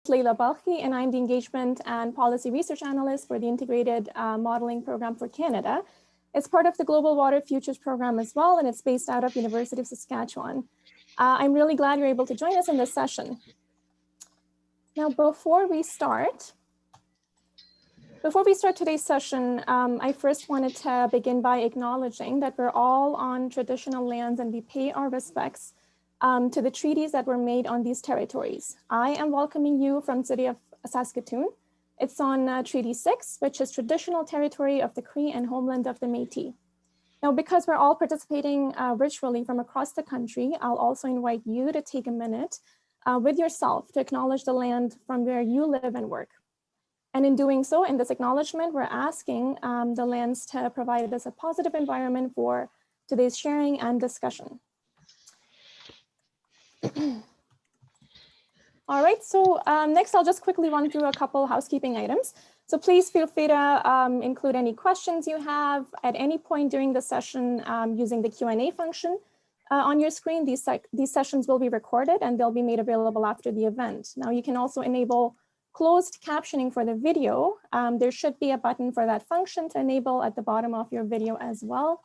Leila Balkhi, and I'm the Engagement and Policy Research Analyst for the Integrated Modeling Program for Canada. It's part of the Global Water Futures Program as well, and it's based out of University of Saskatchewan. I'm really glad you're able to join us in this session. Now, before we start today's session, I first wanted to begin by acknowledging that we're all on traditional lands and we pay our respects to the treaties that were made on these territories. I am welcoming you from the city of Saskatoon. It's on Treaty 6, which is traditional territory of the Cree and homeland of the Métis. Now, because we're all participating virtually from across the country, I'll also invite you to take a minute with yourself to acknowledge the land from where you live and work. And in doing so, in this acknowledgement, we're asking the lands to provide us a positive environment for today's sharing and discussion. All right, so next I'll just quickly run through a couple housekeeping items. So please feel free to include any questions you have at any point during the session using the Q&A function on your screen. These sessions will be recorded and they'll be made available after the event. Now you can also enable closed captioning for the video. There should be a button for that function to enable at the bottom of your video as well.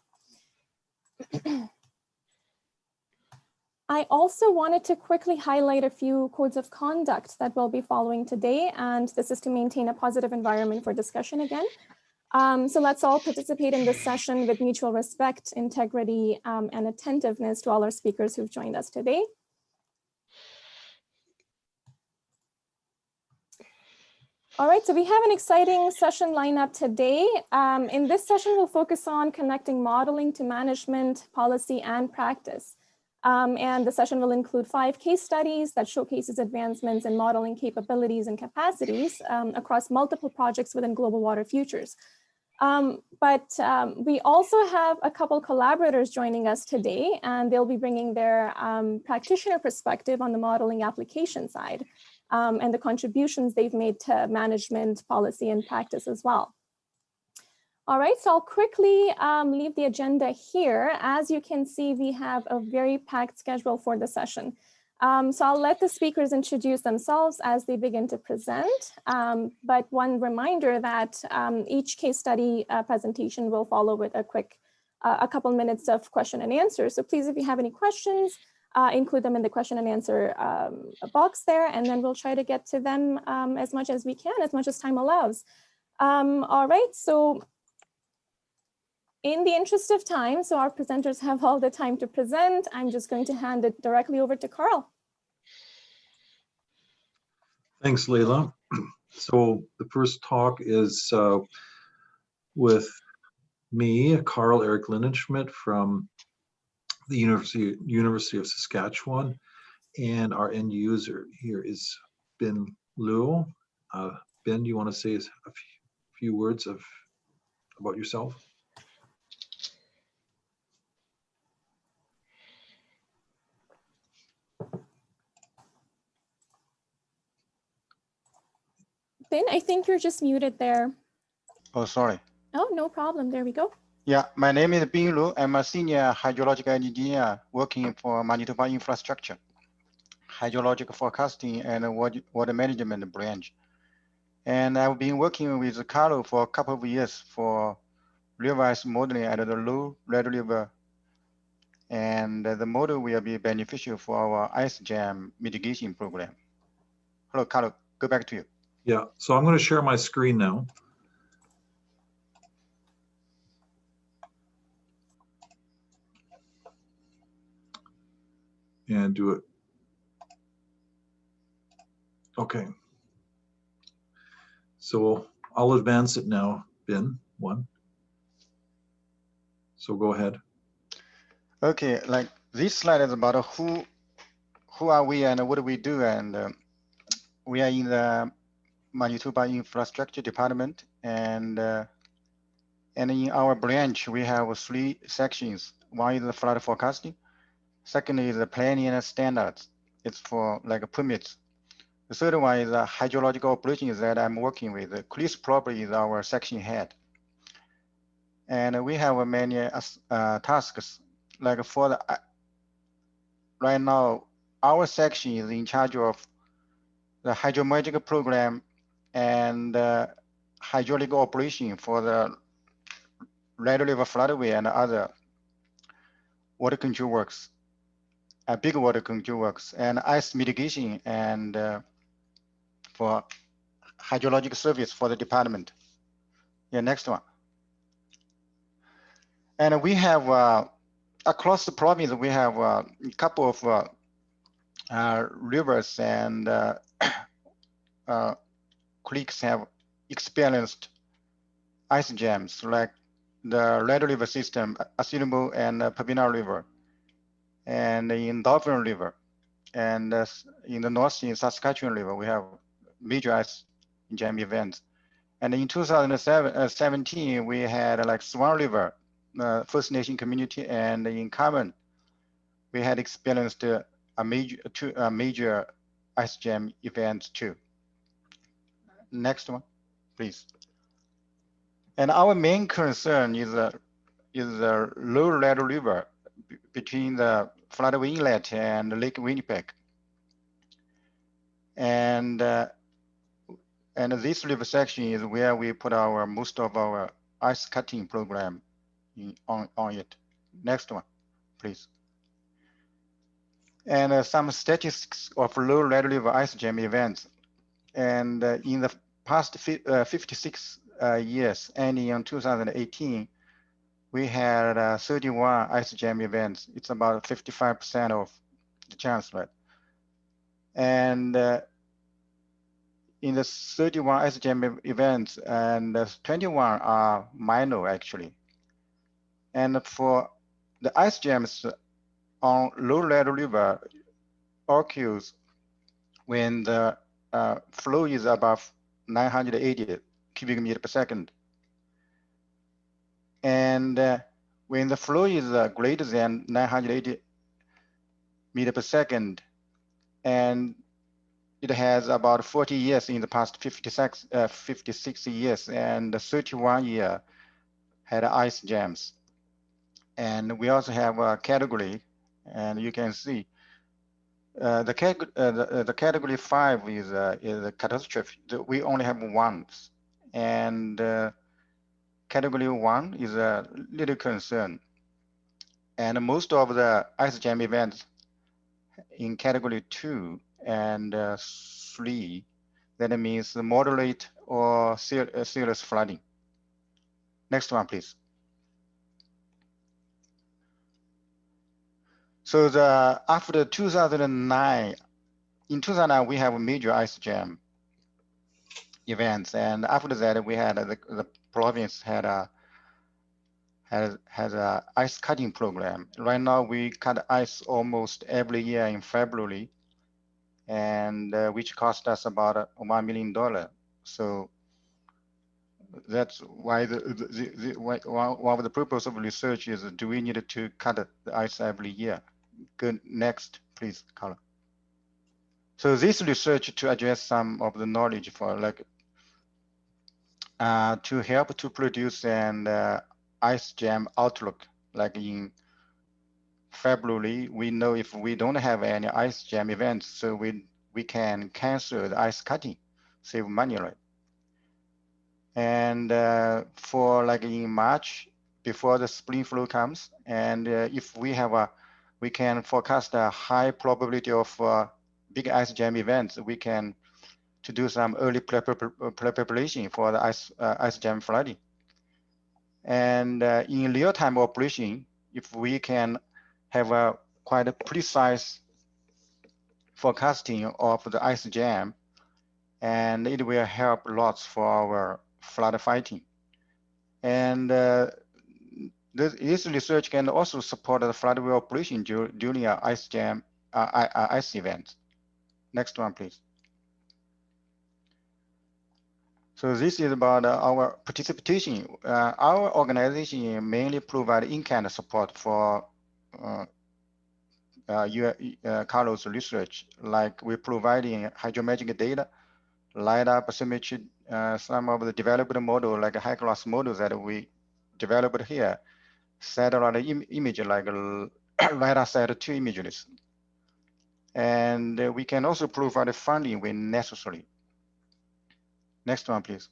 I also wanted to quickly highlight a few codes of conduct that we'll be following today, and this is to maintain a positive environment for discussion again. So let's all participate in this session with mutual respect, integrity, and attentiveness to all our speakers who've joined us today. All right, so we have an exciting session lineup today. In this session, we'll focus on connecting modeling to management, policy, and practice. And the session will include 5 case studies that showcases advancements in modeling capabilities and capacities across multiple projects within Global Water Futures. But we also have a couple collaborators joining us today, and they'll be bringing their practitioner perspective on the modeling application side and the contributions they've made to management, policy, and practice as well. All right, so I'll quickly leave the agenda here. As you can see, we have a very packed schedule for the session. So I'll let the speakers introduce themselves as they begin to present. But one reminder that each case study presentation will follow with a quick, a couple minutes of question and answer. So please, if you have any questions, include them in the question and answer box there, and then we'll try to get to them as much as we can, as much as time allows. All right, so in the interest of time, so our presenters have all the time to present, I'm just going to hand it directly over to Carl. Thanks, Leila. So the first talk is with me, Carl Eric Lindenschmidt from the University of Saskatchewan, and our end user here is Ben Liu. Ben, do you want to say a few words about yourself? Ben, I think you're just muted there. Oh, sorry. Oh, no problem. There we go. Yeah, my name is Ben Liu. I'm a senior hydrological engineer working for Manitoba Infrastructure, hydrological forecasting and water management branch. And I've been working with Carlo for a couple of years for reverse modeling at the low Red River. And the model will be beneficial for our ice jam mitigation program. Hello, Carlo, go back to you. Yeah, so I'm going to share my screen now. And do it. Okay. So I'll advance it now, Ben, 1. So go ahead. Okay, like this slide is about who are we and what do we do, and we are in the Manitoba Infrastructure Department, and in our branch we have 3 sections. One is the flood forecasting. Second is the planning and standards. It's for like permits. The third one is the hydrological operations that I'm working with. Chris probably is our section head. And we have many tasks. Like for the, right now, our section is in charge of the hydromagic program and hydraulic operation for the Red River floodway and other water control works, big water control works, and ice mitigation and for hydrologic service for the department. Yeah, next one. And we have across the province, we have a couple of rivers and creeks have experienced ice jams, like the Red River system, Assiniboine and Pabina River, and in Dauphin River, and in the north in Saskatchewan River, we have major ice jam events. And in 2017, we had like Swan River, First Nation community, and in Carmen, we had experienced a major ice jam events too. Next one, please. And our main concern is the low Red River between the Floodway Inlet and Lake Winnipeg. And this river section is where we put most of our ice cutting program on it. Next one, please. And some statistics of low Red River ice jam events. And in the past 56 years, ending in 2018, we had 31 ice jam events. It's about 55% of the chance rate. And in the 31 ice jam events, and 21 are minor actually. And for the ice jams on low Red River occurs when the flow is above 980 cubic meter per second. And when the flow is greater than 980 meter per second, and it has about 40 years in the past 56 years, and 31 year had ice jams. And we also have a category, and you can see the category 5 is a catastrophe. We only have ones, and category 1 is a little concern. And most of the ice jam events in category 2 and 3, that means moderate or serious flooding. Next one, please. So after 2009, in 2009 we have a major ice jam events, and after that we had the province had a ice cutting program. Right now we cut ice almost every year in February, and which cost us about $1 million. So that's why one of the purpose of research is, do we need to cut the ice every year? Good. Next, please, Carla. So this research to address some of the knowledge for like to help to produce an ice jam outlook. Like in February, we know if we don't have any ice jam events, so we can cancel the ice cutting, save money, right? And for like in March, before the spring flow comes, and if we can forecast a high probability of big ice jam events, we can to do some early preparation for the ice jam flooding. And in real-time operation, if we can have a quite a precise forecasting of the ice jam, and it will help lots for our flood fighting. And this research can also support the floodway operation during an ice jam, ice event. Next one, please. So this is about our participation. Our organization mainly provide in-kind support for Carlos research, like we're providing hydrometric data, LiDAR bathymetry, some of the developed model like high-class models that we developed here, satellite image like LiDAR set 2 images. And we can also provide funding when necessary. Next one, please.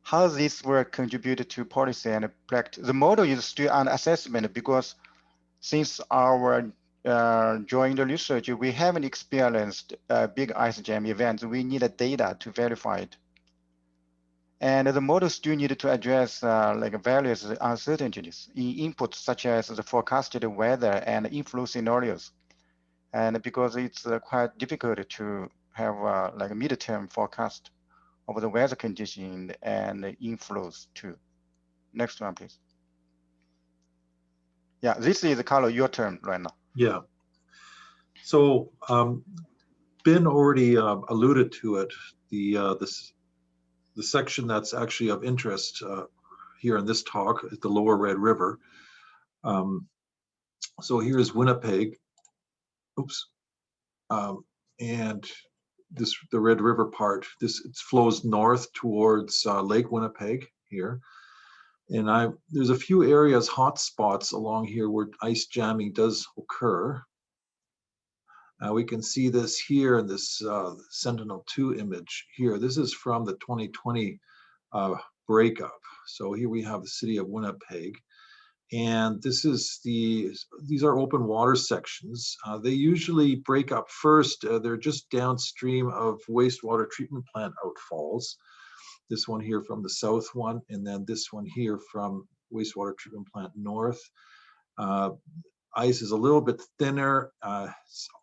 How this work contributed to policy and practice? The model is still under assessment because since our joint research, we haven't experienced big ice jam events. We need data to verify it. And the model still needed to address like various uncertainties in inputs such as the forecasted weather and inflow scenarios. And because it's quite difficult to have like a midterm forecast of the weather condition and inflows too. Next one, please. Yeah, this is Carlo, your turn right now. Yeah. So Ben already alluded to it. The section that's actually of interest here in this talk is the Lower Red River. So here's Winnipeg. Oops. And the Red River part. It flows north towards Lake Winnipeg here. And there's a few areas, hot spots along here where ice jamming does occur. We can see this here in this Sentinel-2 image here. This is from the 2020 breakup. So here we have the city of Winnipeg. And these are open water sections. They usually break up first. They're just downstream of wastewater treatment plant outfalls. This one here from the south one, and then this one here from wastewater treatment plant north. Ice is a little bit thinner.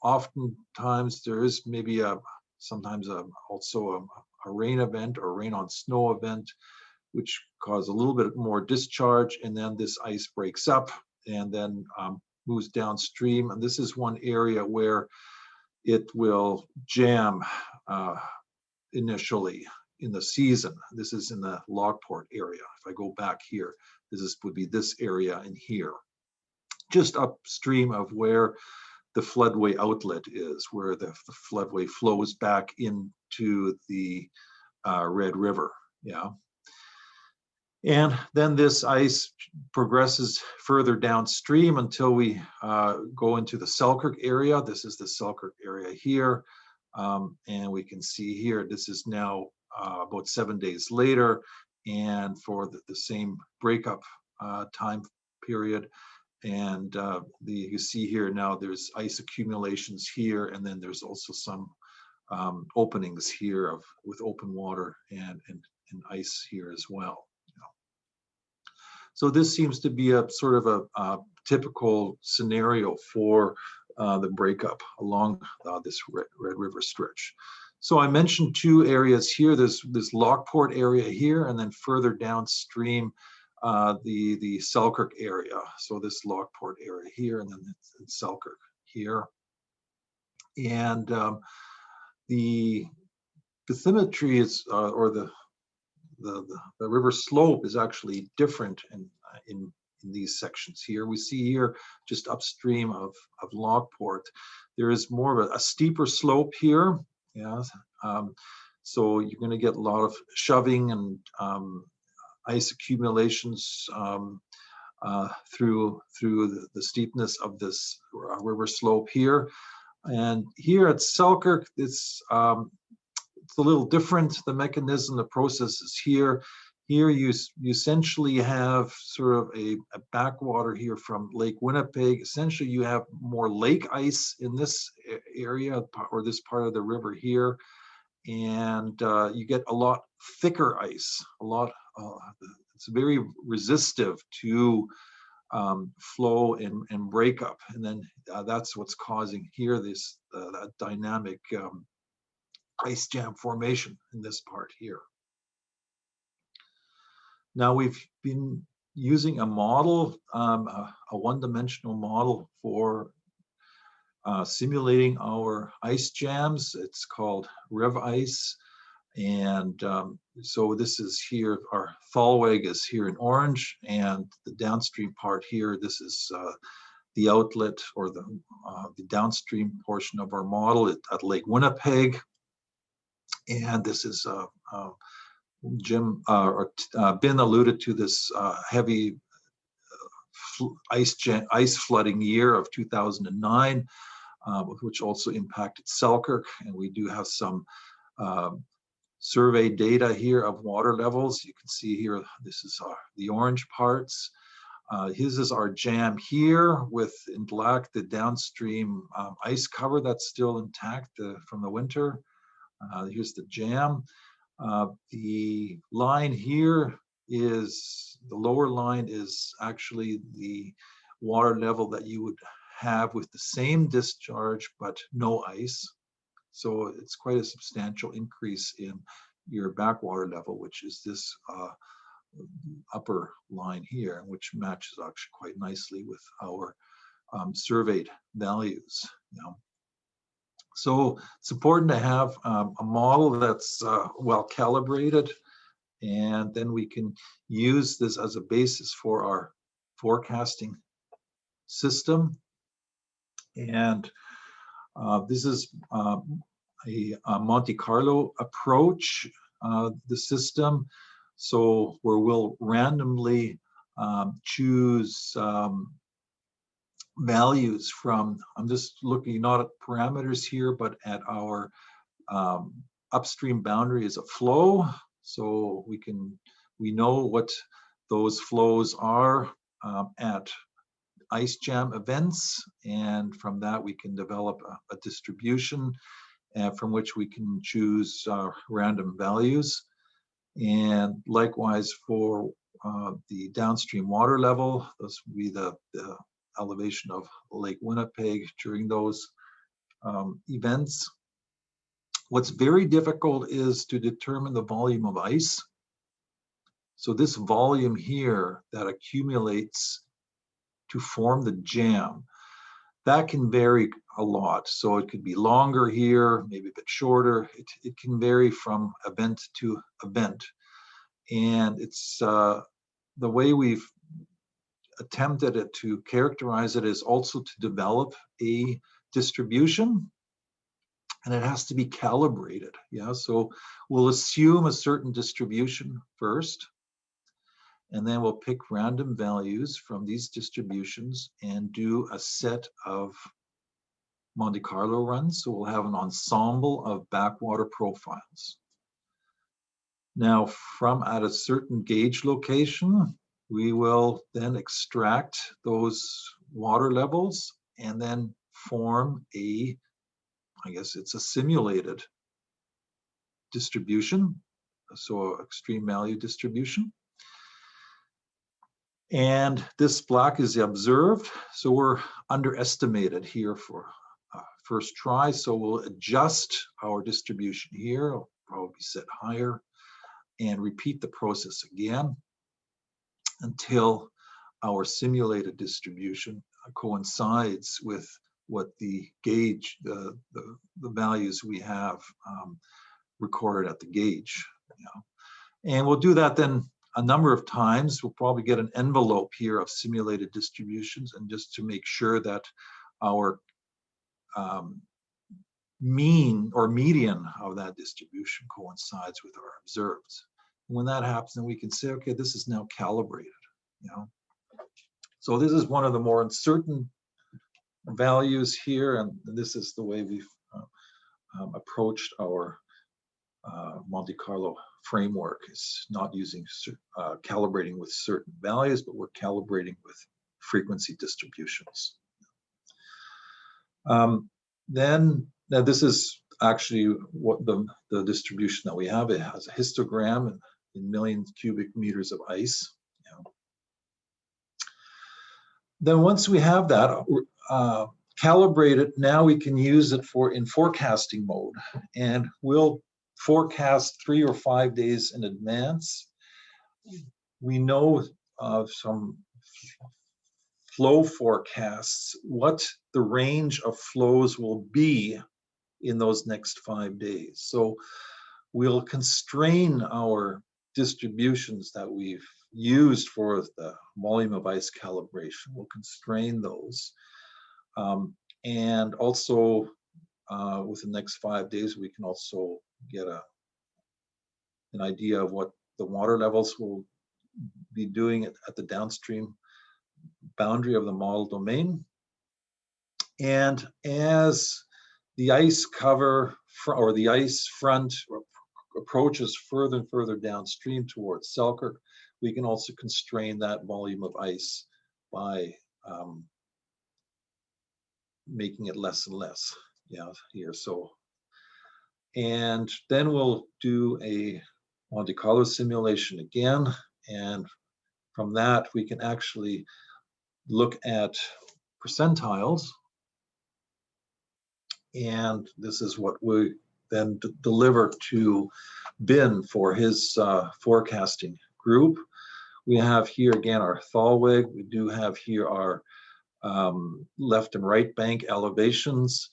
Oftentimes there is maybe sometimes also a rain event or rain on snow event, which cause a little bit more discharge, and then this ice breaks up and then moves downstream. And this is one area where it will jam initially in the season. This is in the Lockport area. If I go back here, would be this area in here, just upstream of where the floodway outlet is, where the floodway flows back into the Red River. Yeah. And then this ice progresses further downstream until we go into the Selkirk area. This is the Selkirk area here. And we can see here, this is now about 7 days later, and for the same breakup time period. And you see here now there's ice accumulations here, and then there's also some openings here with open water and ice here as well. So this seems to be a sort of a typical scenario for the breakup along this Red River stretch. So I mentioned two areas here. There's this Lockport area here, and then further downstream, the Selkirk area. So this Lockport area here, and then Selkirk here. And the bathymetry is, or the river slope is actually different in these sections here. We see here just upstream of Lockport, there is more of a steeper slope here. Yeah, so you're going to get a lot of shoving and ice accumulations through the steepness of this river slope here. And here at Selkirk, it's a little different. The mechanism, the process is here. Here you essentially have sort of a backwater here from Lake Winnipeg. Essentially you have more lake ice in this area, or this part of the river here. And you get a lot thicker ice, it's very resistive to flow and breakup. And then that's what's causing here this that dynamic ice jam formation in this part here. Now we've been using a model, a one-dimensional model for simulating our ice jams. It's called RevIce. And so this is here, our Thalweg is here in orange, and the downstream part here, this is the outlet or the downstream portion of our model at Lake Winnipeg. And this is Ben alluded to this heavy ice flooding year of 2009, which also impacted Selkirk. And we do have some survey data here of water levels. You can see here, this is the orange parts. His is our jam here with, in black, the downstream ice cover that's still intact from the winter. Here's the jam. The line here is, the lower line is actually the water level that you would have with the same discharge, but no ice. So it's quite a substantial increase in your backwater level, which is this upper line here, which matches actually quite nicely with our surveyed values. So it's important to have a model that's well calibrated, and then we can use this as a basis for our forecasting system. And this is a Monte Carlo approach, the system. So where we'll randomly choose values from, I'm just looking not at parameters here, but at our upstream boundary as a flow. So we know what those flows are at ice jam events, and from that we can develop a distribution from which we can choose random values. And likewise for the downstream water level, this would be the elevation of Lake Winnipeg during those events. What's very difficult is to determine the volume of ice. So this volume here that accumulates to form the jam, that can vary a lot. So it could be longer here, maybe a bit shorter. It can vary from event to event. And it's the way we've attempted it to characterize it is also to develop a distribution, and it has to be calibrated. Yeah, so we'll assume a certain distribution first, and then we'll pick random values from these distributions and do a set of Monte Carlo runs. So we'll have an ensemble of backwater profiles. Now, from at a certain gauge location, we will then extract those water levels and then form a, I guess it's a simulated distribution, so extreme value distribution. And this block is observed, so we're underestimated here for first try. So we'll adjust our distribution here, it'll probably set higher, and repeat the process again until our simulated distribution coincides with what the gauge, the values we have recorded at the gauge. And we'll do that then a number of times. We'll probably get an envelope here of simulated distributions, and just to make sure that our mean or median of that distribution coincides with our observed. When that happens, then we can say, okay, this is now calibrated. So this is one of the more uncertain values here, and this is the way we've approached our Monte Carlo framework. Is not using calibrating with certain values, but we're calibrating with frequency distributions. Then now this is actually what the distribution that we have. It has a histogram in million cubic meters of ice. Then once we have that calibrated, now we can use it in forecasting mode, and we'll forecast 3 or 5 days in advance. We know some flow forecasts, what the range of flows will be in those next 5 days. So we'll constrain our distributions that we've used for the volume of ice calibration. We'll constrain those. And also within the next 5 days, we can also get an idea of what the water levels will be doing at the downstream boundary of the model domain. And as the ice cover or the ice front approaches further and further downstream towards Selkirk, we can also constrain that volume of ice by making it less and less. Yeah, here. So, and then we'll do a Monte Carlo simulation again, and from that we can actually look at percentiles, and this is what we then deliver to Bin for his forecasting group. We have here again our Thalweg. We do have here our left and right bank elevations.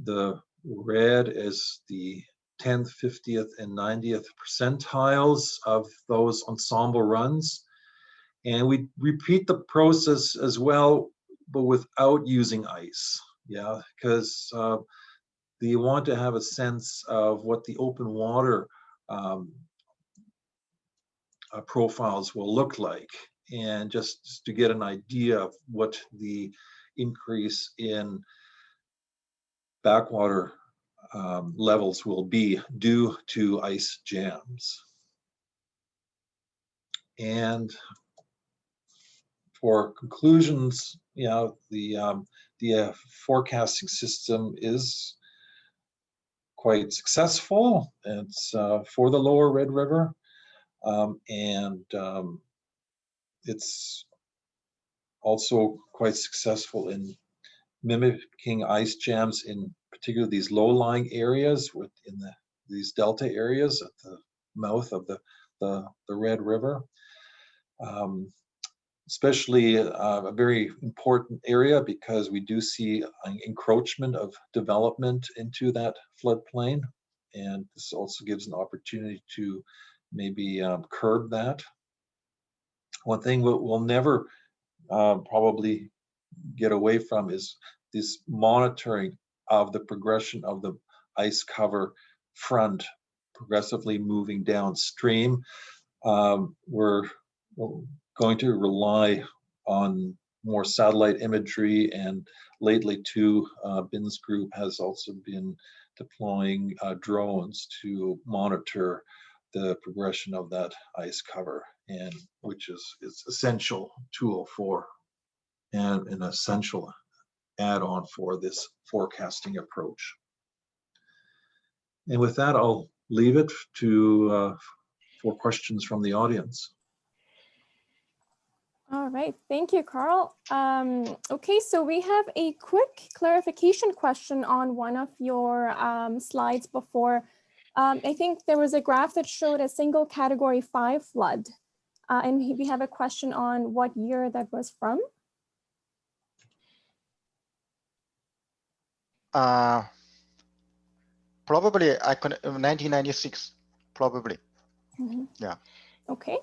The red is the 10th, 50th, and 90th percentiles of those ensemble runs. And we repeat the process as well, but without using ice. Yeah, because you want to have a sense of what the open water profiles will look like, and just to get an idea of what the increase in backwater levels will be due to ice jams. And for conclusions, you know, the forecasting system is quite successful. It's for the lower Red River, and it's also quite successful in mimicking ice jams in particular these low-lying areas within these delta areas at the mouth of the Red River. Especially a very important area because we do see an encroachment of development into that floodplain, and this also gives an opportunity to maybe curb that. One thing we'll never probably get away from is this monitoring of the progression of the ice cover front progressively moving downstream. We're going to rely on more satellite imagery, and lately too, Bin's group has also been deploying drones to monitor the progression of that ice cover, and which is essential tool for and an essential add-on for this forecasting approach. And with that, I'll leave it to for questions from the audience. All right, thank you, Carl. Okay, so we have a quick clarification question on one of your slides before. I think there was a graph that showed a single category 5 flood. And we have a question on what year that was from. Probably 1996, probably. Mm-hmm. Yeah. Okay.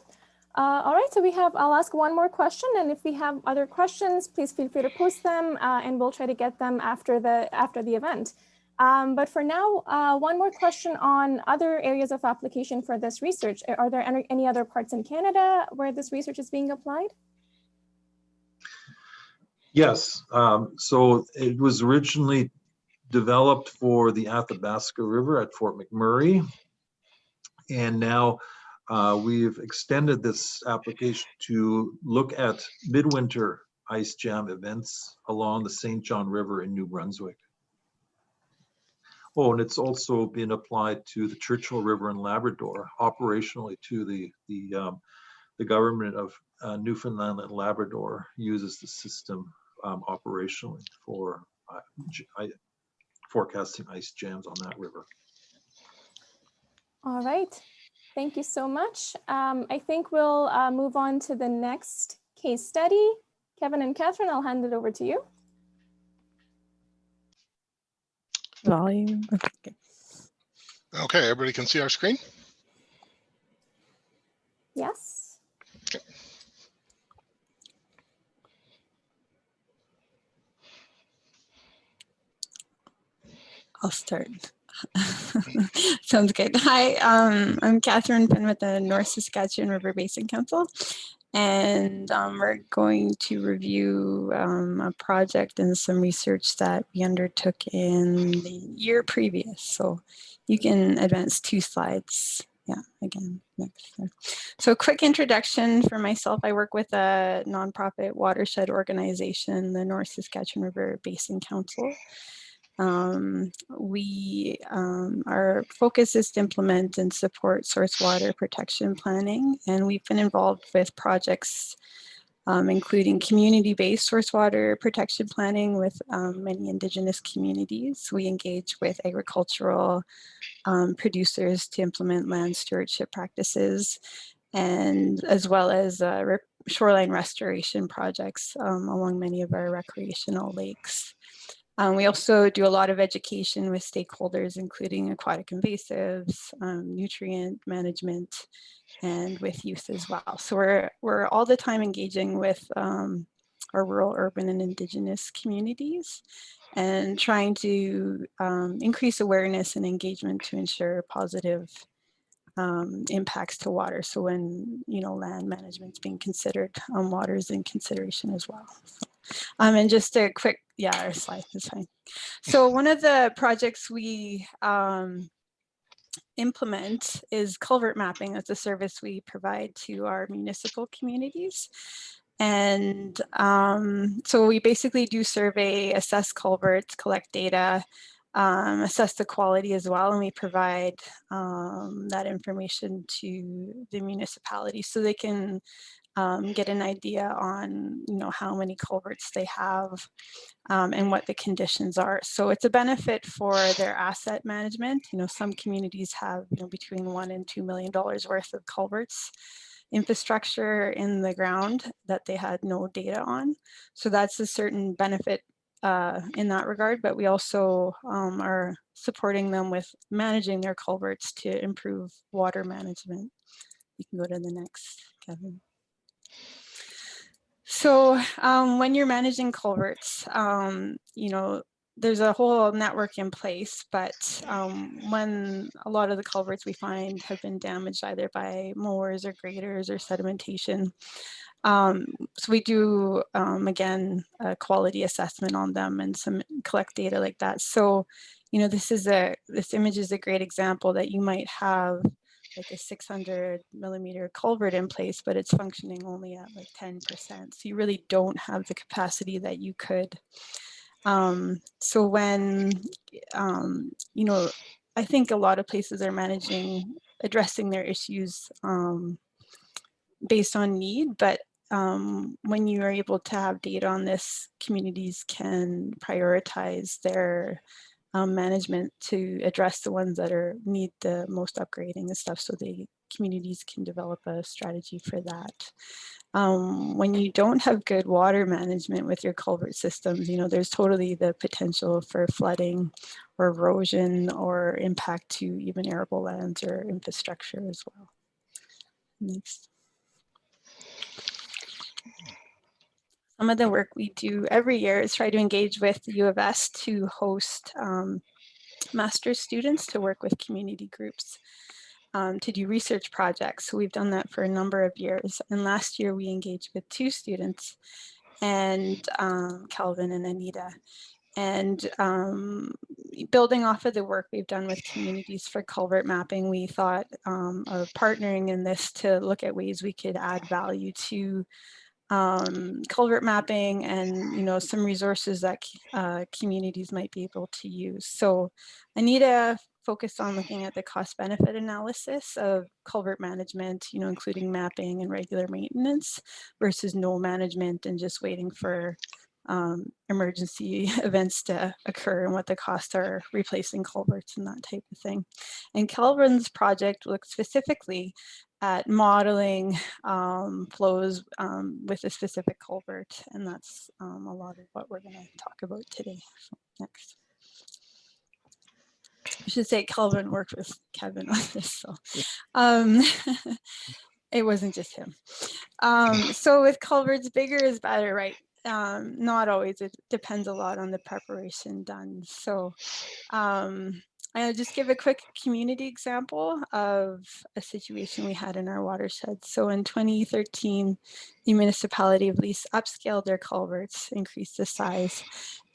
All right, so I'll ask one more question, and if we have other questions, please feel free to post them, and we'll try to get them after the event. But for now, one more question on other areas of application for this research. Are there any other parts in Canada where this research is being applied? Yes, so it was originally developed for the Athabasca River at Fort McMurray, and now we've extended this application to look at midwinter ice jam events along the St. John River in New Brunswick. Oh, and it's also been applied to the Churchill River in Labrador, operationally to the government of Newfoundland and Labrador uses the system operationally for forecasting ice jams on that river. All right, thank you so much. I think we'll move on to the next case study. Kevin and Catherine, I'll hand it over to you. Volume. Okay. Okay, everybody can see our screen? Yes. Okay. I'll start. Sounds good. Hi, I'm Catherine Finn with the North Saskatchewan River Basin Council. And we're going to review a project and some research that we undertook in the year previous. So you can advance 2 slides. Yeah, again, next. So a quick introduction for myself. I work with a nonprofit watershed organization, the North Saskatchewan River Basin Council. Our focus is to implement and support source water protection planning, and we've been involved with projects including community-based source water protection planning with many Indigenous communities. We engage with agricultural producers to implement land stewardship practices, and as well as shoreline restoration projects along many of our recreational lakes. We also do a lot of education with stakeholders, including aquatic invasives, nutrient management, and with youth as well. So we're all the time engaging with our rural, urban, and Indigenous communities, and trying to increase awareness and engagement to ensure positive impacts to water. So when land management's being considered, water is in consideration as well. So, and just a quick, our slide is fine. So one of the projects we implement is culvert mapping. That's a service we provide to our municipal communities. And so we basically do survey, assess culverts, collect data, assess the quality as well, and we provide that information to the municipality so they can get an idea on how many culverts they have and what the conditions are. So it's a benefit for their asset management. Some communities have between $1 and $2 million worth of culverts infrastructure in the ground that they had no data on. So that's a certain benefit in that regard, but we also are supporting them with managing their culverts to improve water management. You can go to the next, Kevin. So when you're managing culverts, there's a whole network in place, but when a lot of the culverts we find have been damaged either by mowers or graders or sedimentation, so we do, again, a quality assessment on them and some collect data like that. So, this image is a great example that you might have like a 600 millimeter culvert in place, but it's functioning only at like 10%. So you really don't have the capacity that you could. So when, I think a lot of places are addressing their issues based on need, but when you are able to have data on this, communities can prioritize their management to address the ones that need the most upgrading and stuff, so the communities can develop a strategy for that. When you don't have good water management with your culvert systems, there's totally the potential for flooding or erosion or impact to even arable lands or infrastructure as well. Next. Some of the work we do every year is try to engage with the U of S to host master's students to work with community groups to do research projects. So we've done that for a number of years. And last year we engaged with 2 students, and Calvin and Anita. And building off of the work we've done with communities for culvert mapping, we thought of partnering in this to look at ways we could add value to culvert mapping and some resources that communities might be able to use. So Anita focused on looking at the cost benefit analysis of culvert management, including mapping and regular maintenance versus no management and just waiting for emergency events to occur and what the costs are replacing culverts and that type of thing. And Calvin's project looked specifically at modeling flows with a specific culvert, and that's a lot of what we're going to talk about today. So, next. I should say Calvin worked with Kevin on this, so it wasn't just him. So with culverts, bigger is better, right? Not always. It depends a lot on the preparation done. So I'll just give a quick community example of a situation we had in our watershed. So in 2013, the municipality of Lease upscaled their culverts, increased the size.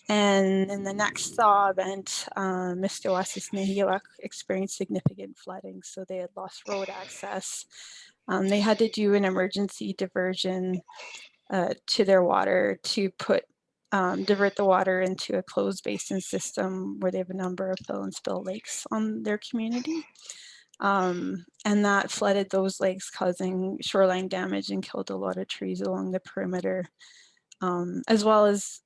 And in the next thaw event, Mr. Oasis Nahilak experienced significant flooding. So they had lost road access. They had to do an emergency diversion to their water to divert the water into a closed basin system where they have a number of fill and spill lakes on their community. And that flooded those lakes, causing shoreline damage and killed a lot of trees along the perimeter. As well as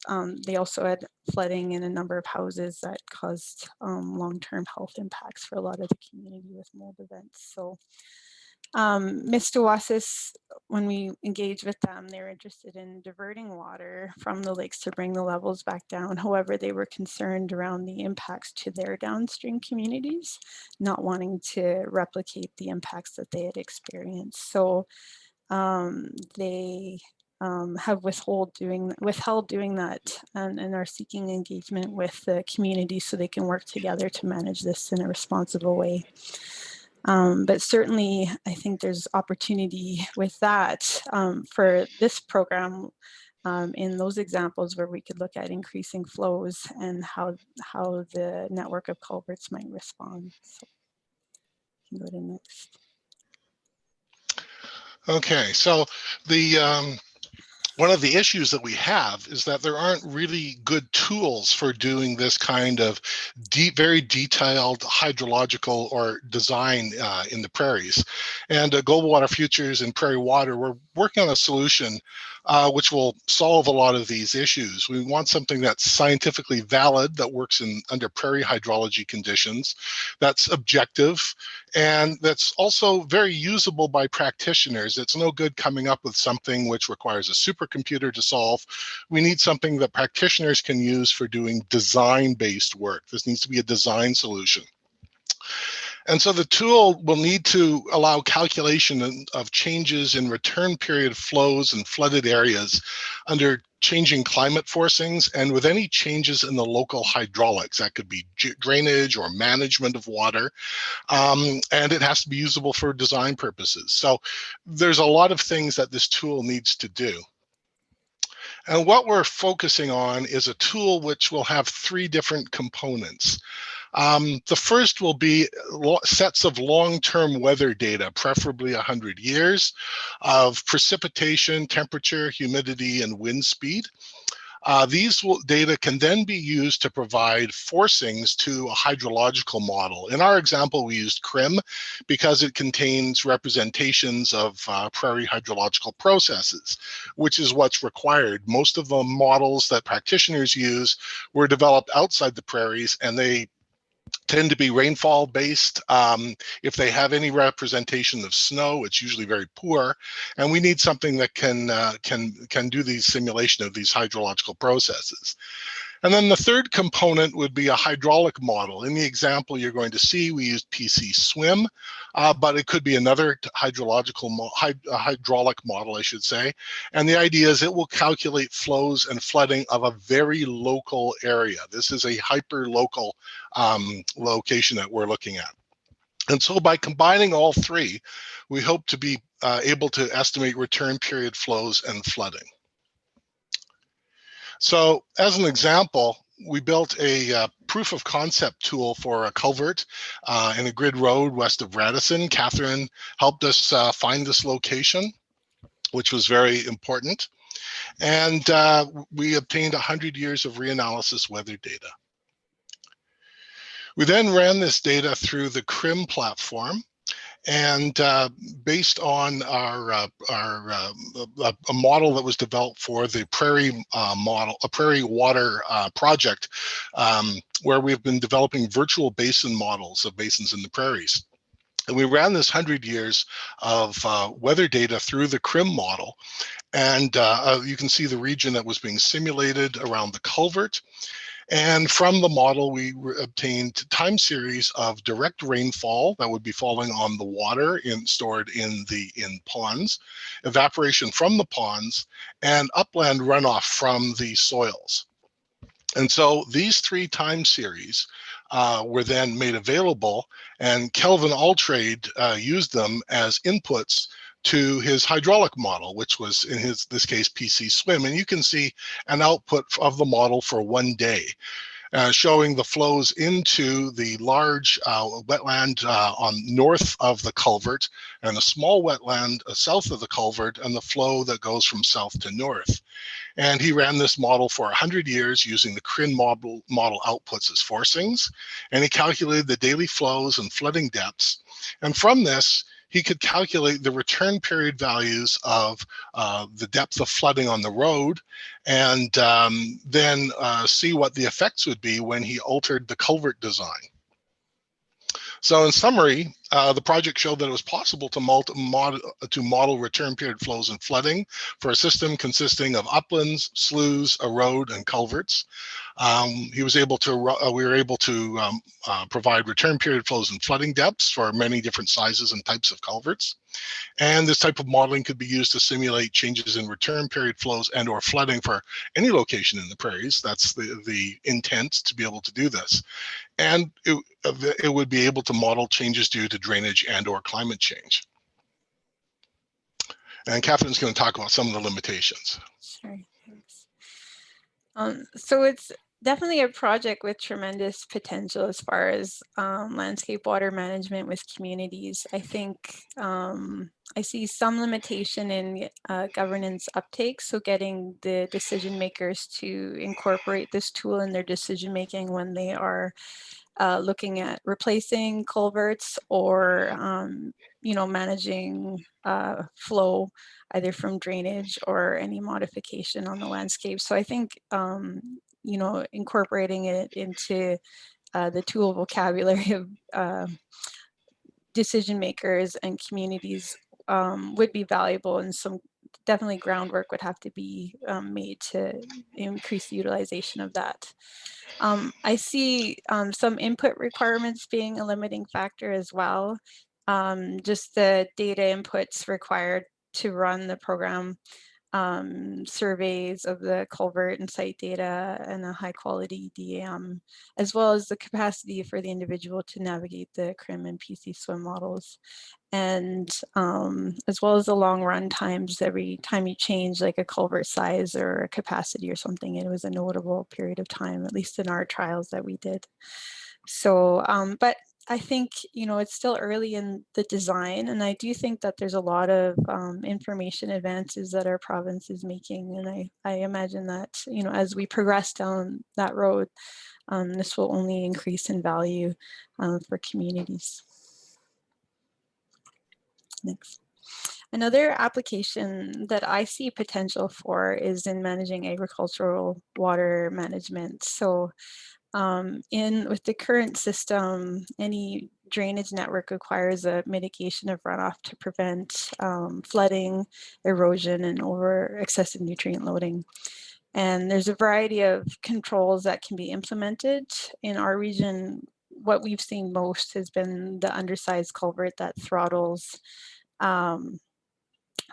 they also had flooding in a number of houses that caused long-term health impacts for a lot of the community with mold events. So Mr. Oasis, when we engaged with them, they were interested in diverting water from the lakes to bring the levels back down. However, they were concerned around the impacts to their downstream communities, not wanting to replicate the impacts that they had experienced. So they have withheld doing that and are seeking engagement with the community so they can work together to manage this in a responsible way. But certainly, I think there's opportunity with that for this program in those examples where we could look at increasing flows and how the network of culverts might respond. So you can go to next. Okay, so the one of the issues that we have is that there aren't really good tools for doing this kind of very detailed hydrological or design in the prairies. And Global Water Futures and Prairie Water, we're working on a solution which will solve a lot of these issues. We want something that's scientifically valid, that works under prairie hydrology conditions, that's objective, and that's also very usable by practitioners. It's no good coming up with something which requires a supercomputer to solve. We need something that practitioners can use for doing design-based work. This needs to be a design solution. And so the tool will need to allow calculation of changes in return period flows and flooded areas under changing climate forcings and with any changes in the local hydraulics. That could be drainage or management of water. And it has to be usable for design purposes. So there's a lot of things that this tool needs to do. And what we're focusing on is a tool which will have three different components. The first will be sets of long-term weather data, preferably 100 years, of precipitation, temperature, humidity, and wind speed. These data can then be used to provide forcings to a hydrological model. In our example, we used CRIM because it contains representations of prairie hydrological processes, which is what's required. Most of the models that practitioners use were developed outside the prairies, and they tend to be rainfall based. If they have any representation of snow, it's usually very poor, and we need something that can do the simulation of these hydrological processes. And then the third component would be a hydraulic model. In the example you're going to see, we used PC Swim, but it could be another hydraulic model, I should say. And the idea is it will calculate flows and flooding of a very local area. This is a hyper-local location that we're looking at. And so by combining all three, we hope to be able to estimate return period flows and flooding. So as an example, we built a proof of concept tool for a culvert in a grid road west of Radisson. Catherine helped us find this location, which was very important. And we obtained 100 years of reanalysis weather data. We then ran this data through the CRIM platform. And based on a model that was developed for the prairie prairie water project, where we've been developing virtual basin models of basins in the prairies. And we ran this 100 years of weather data through the CRIM model. And you can see the region that was being simulated around the culvert. And from the model, we obtained time series of direct rainfall that would be falling on the water stored in ponds, evaporation from the ponds, and upland runoff from the soils. And so these three time series were then made available, and Kelvin Alltrade used them as inputs to his hydraulic model, which was in this case PC Swim. And you can see an output of the model for 1 day, showing the flows into the large wetland on north of the culvert, and a small wetland south of the culvert, and the flow that goes from south to north. And he ran this model for 100 years using the CRIN model outputs as forcings, and he calculated the daily flows and flooding depths. And from this, he could calculate the return period values of the depth of flooding on the road, and then see what the effects would be when he altered the culvert design. So in summary, the project showed that it was possible to model return period flows and flooding for a system consisting of uplands, sloughs, a road, and culverts. We were able to provide return period flows and flooding depths for many different sizes and types of culverts. And this type of modeling could be used to simulate changes in return period flows and or flooding for any location in the prairies. That's the intent, to be able to do this. And it would be able to model changes due to drainage and or climate change. And Catherine's going to talk about some of the limitations. Sure, thanks. So it's definitely a project with tremendous potential as far as landscape water management with communities. I think I see some limitation in governance uptake, so getting the decision makers to incorporate this tool in their decision making when they are looking at replacing culverts or managing flow either from drainage or any modification on the landscape. So I think incorporating it into the tool vocabulary of decision makers and communities would be valuable, and some definitely groundwork would have to be made to increase the utilization of that. I see some input requirements being a limiting factor as well. Just the data inputs required to run the program, surveys of the culvert and site data and a high quality DAM, as well as the capacity for the individual to navigate the CRIM and PC Swim models. And as well as the long run times, every time you change like a culvert size or a capacity or something, it was a notable period of time, at least in our trials that we did. So, but I think, it's still early in the design, and I do think that there's a lot of information advances that our province is making. And I imagine that, as we progress down that road, this will only increase in value for communities. Next. Another application that I see potential for is in managing agricultural water management. So with the current system, any drainage network requires a mitigation of runoff to prevent flooding, erosion, and over excessive nutrient loading. And there's a variety of controls that can be implemented. In our region, what we've seen most has been the undersized culvert that throttles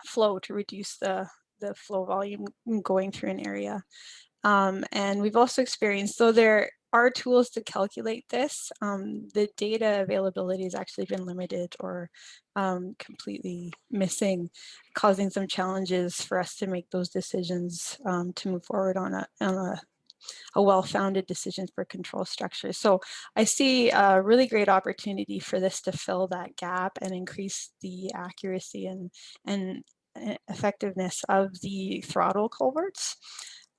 flow to reduce the flow volume going through an area. And we've also experienced, so there are tools to calculate this. The data availability has actually been limited or completely missing, causing some challenges for us to make those decisions to move forward on a well-founded decision for control structure. So I see a really great opportunity for this to fill that gap and increase the accuracy and effectiveness of the throttle culverts.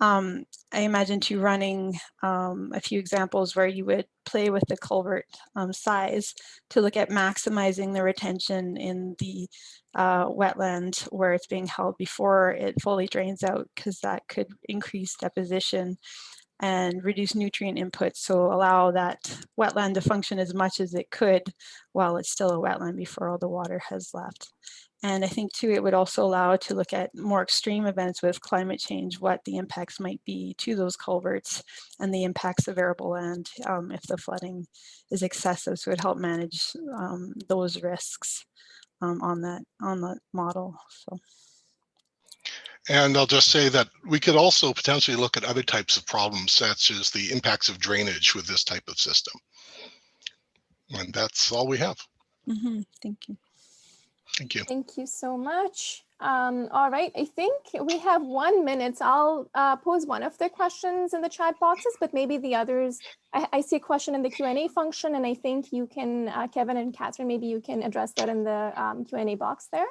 I imagine too running a few examples where you would play with the culvert size to look at maximizing the retention in the wetland where it's being held before it fully drains out, because that could increase deposition and reduce nutrient input, so allow that wetland to function as much as it could while it's still a wetland before all the water has left. And I think too, it would also allow to look at more extreme events with climate change, what the impacts might be to those culverts and the impacts of arable land if the flooding is excessive. So it would help manage those risks on that model. So. And I'll just say that we could also potentially look at other types of problems, such as the impacts of drainage with this type of system. And that's all we have. Thank you. Thank you. Thank you so much. All right, I think we have 1 minute. So I'll pose one of the questions in the chat boxes, but maybe the others, I see a question in the Q&A function, and I think you can, Kevin and Catherine, maybe you can address that in the Q&A box there.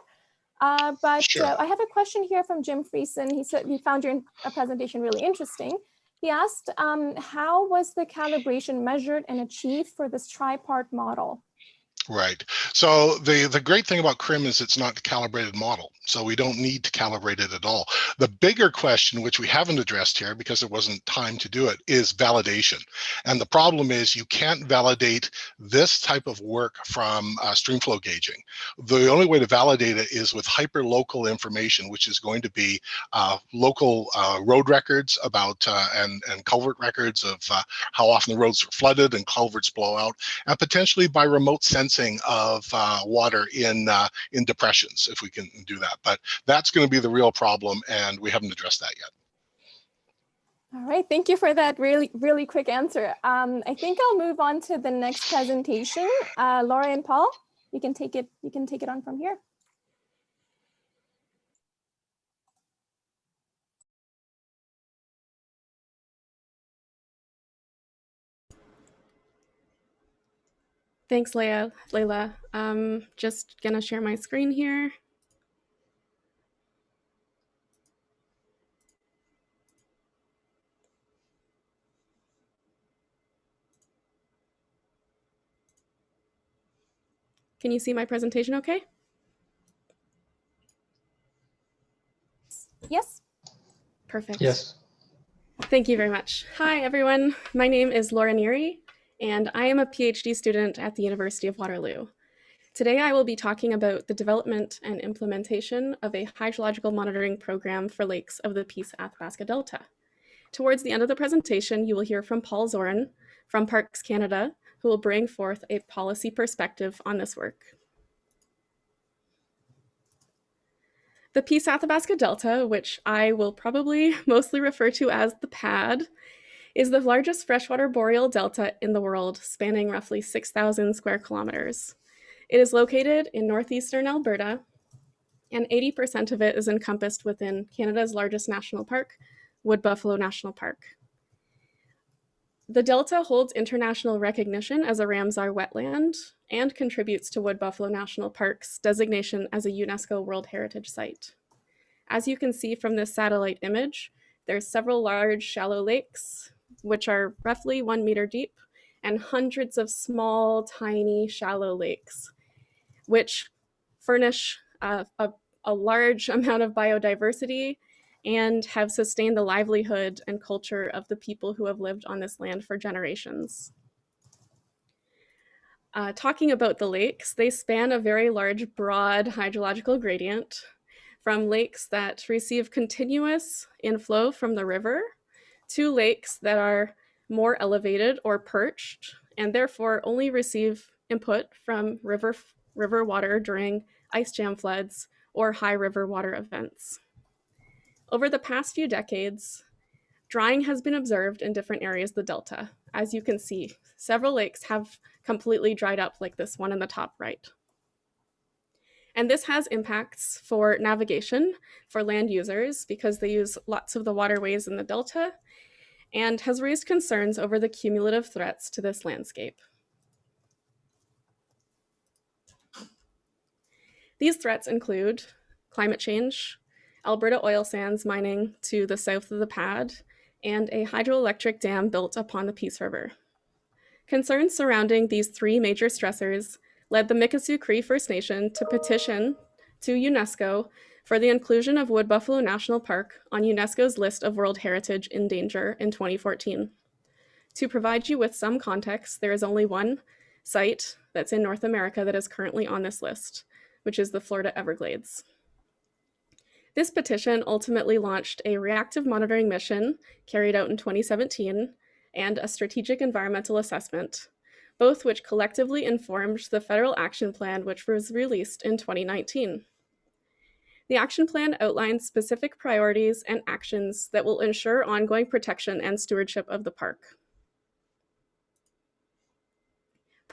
Sure. I have a question here from Jim Friesen. He said he found your presentation really interesting. He asked, how was the calibration measured and achieved for this tripart model? Right. So the great thing about CRIM is it's not a calibrated model, so we don't need to calibrate it at all. The bigger question, which we haven't addressed here because there wasn't time to do it, is validation. And the problem is you can't validate this type of work from streamflow gauging. The only way to validate it is with hyperlocal information, which is going to be local road records about and culvert records of how often the roads are flooded and culverts blow out, and potentially by remote sensing of water in depressions, if we can do that. But that's going to be the real problem, and we haven't addressed that yet. All right, thank you for that really quick answer. I think I'll move on to the next presentation. Laura and Paul, you can take it on from here. Thanks, Layla. Just gonna share my screen here. Can you see my presentation okay? Yes. Perfect. Yes. Thank you very much. Hi, everyone. My name is Laura Erie, and I am a PhD student at the University of Waterloo. Today, I will be talking about the development and implementation of a hydrological monitoring program for lakes of the Peace Athabasca Delta. Towards the end of the presentation, you will hear from Paul Zorn from Parks Canada, who will bring forth a policy perspective on this work. The Peace Athabasca Delta, which I will probably mostly refer to as the PAD, is the largest freshwater boreal delta in the world, spanning roughly 6,000 square kilometers. It is located in northeastern Alberta, and 80% of it is encompassed within Canada's largest national park, Wood Buffalo National Park. The delta holds international recognition as a Ramsar wetland and contributes to Wood Buffalo National Park's designation as a UNESCO World Heritage Site. As you can see from this satellite image, there's several large shallow lakes, which are roughly 1 meter deep, and hundreds of small, tiny, shallow lakes, which furnish a large amount of biodiversity and have sustained the livelihood and culture of the people who have lived on this land for generations. Talking about the lakes, they span a very large, broad hydrological gradient from lakes that receive continuous inflow from the river to lakes that are more elevated or perched and therefore only receive input from river water during ice jam floods or high river water events. Over the past few decades, drying has been observed in different areas of the delta. As you can see, several lakes have completely dried up, like this one in the top right. And this has impacts for navigation for land users because they use lots of the waterways in the delta, and has raised concerns over the cumulative threats to this landscape. These threats include climate change, Alberta oil sands mining to the south of the pad, and a hydroelectric dam built upon the Peace River. Concerns surrounding these three major stressors led the Mikisew Cree First Nation to petition to UNESCO for the inclusion of Wood Buffalo National Park on UNESCO's list of World Heritage in Danger in 2014. To provide you with some context, there is only one site that's in North America that is currently on this list, which is the Florida Everglades. This petition ultimately launched a reactive monitoring mission carried out in 2017 and a strategic environmental assessment, both which collectively informed the federal action plan, which was released in 2019. The action plan outlines specific priorities and actions that will ensure ongoing protection and stewardship of the park.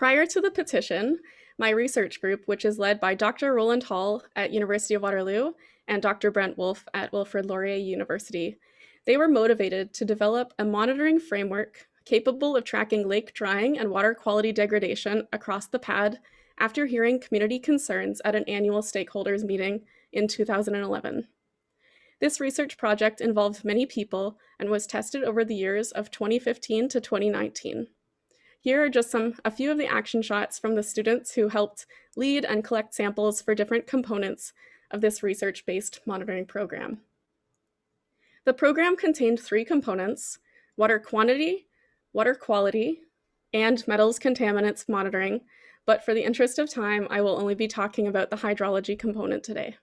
Prior to the petition, my research group, which is led by Dr. Roland Hall at University of Waterloo and Dr. Brent Wolf at Wilfrid Laurier University, they were motivated to develop a monitoring framework capable of tracking lake drying and water quality degradation across the pad after hearing community concerns at an annual stakeholders meeting in 2011. This research project involved many people and was tested over the years of 2015 to 2019. Here are just a few of the action shots from the students who helped lead and collect samples for different components of this research-based monitoring program. The program contained 3 components: water quantity, water quality, and metals contaminants monitoring, but for the interest of time, I will only be talking about the hydrology component today.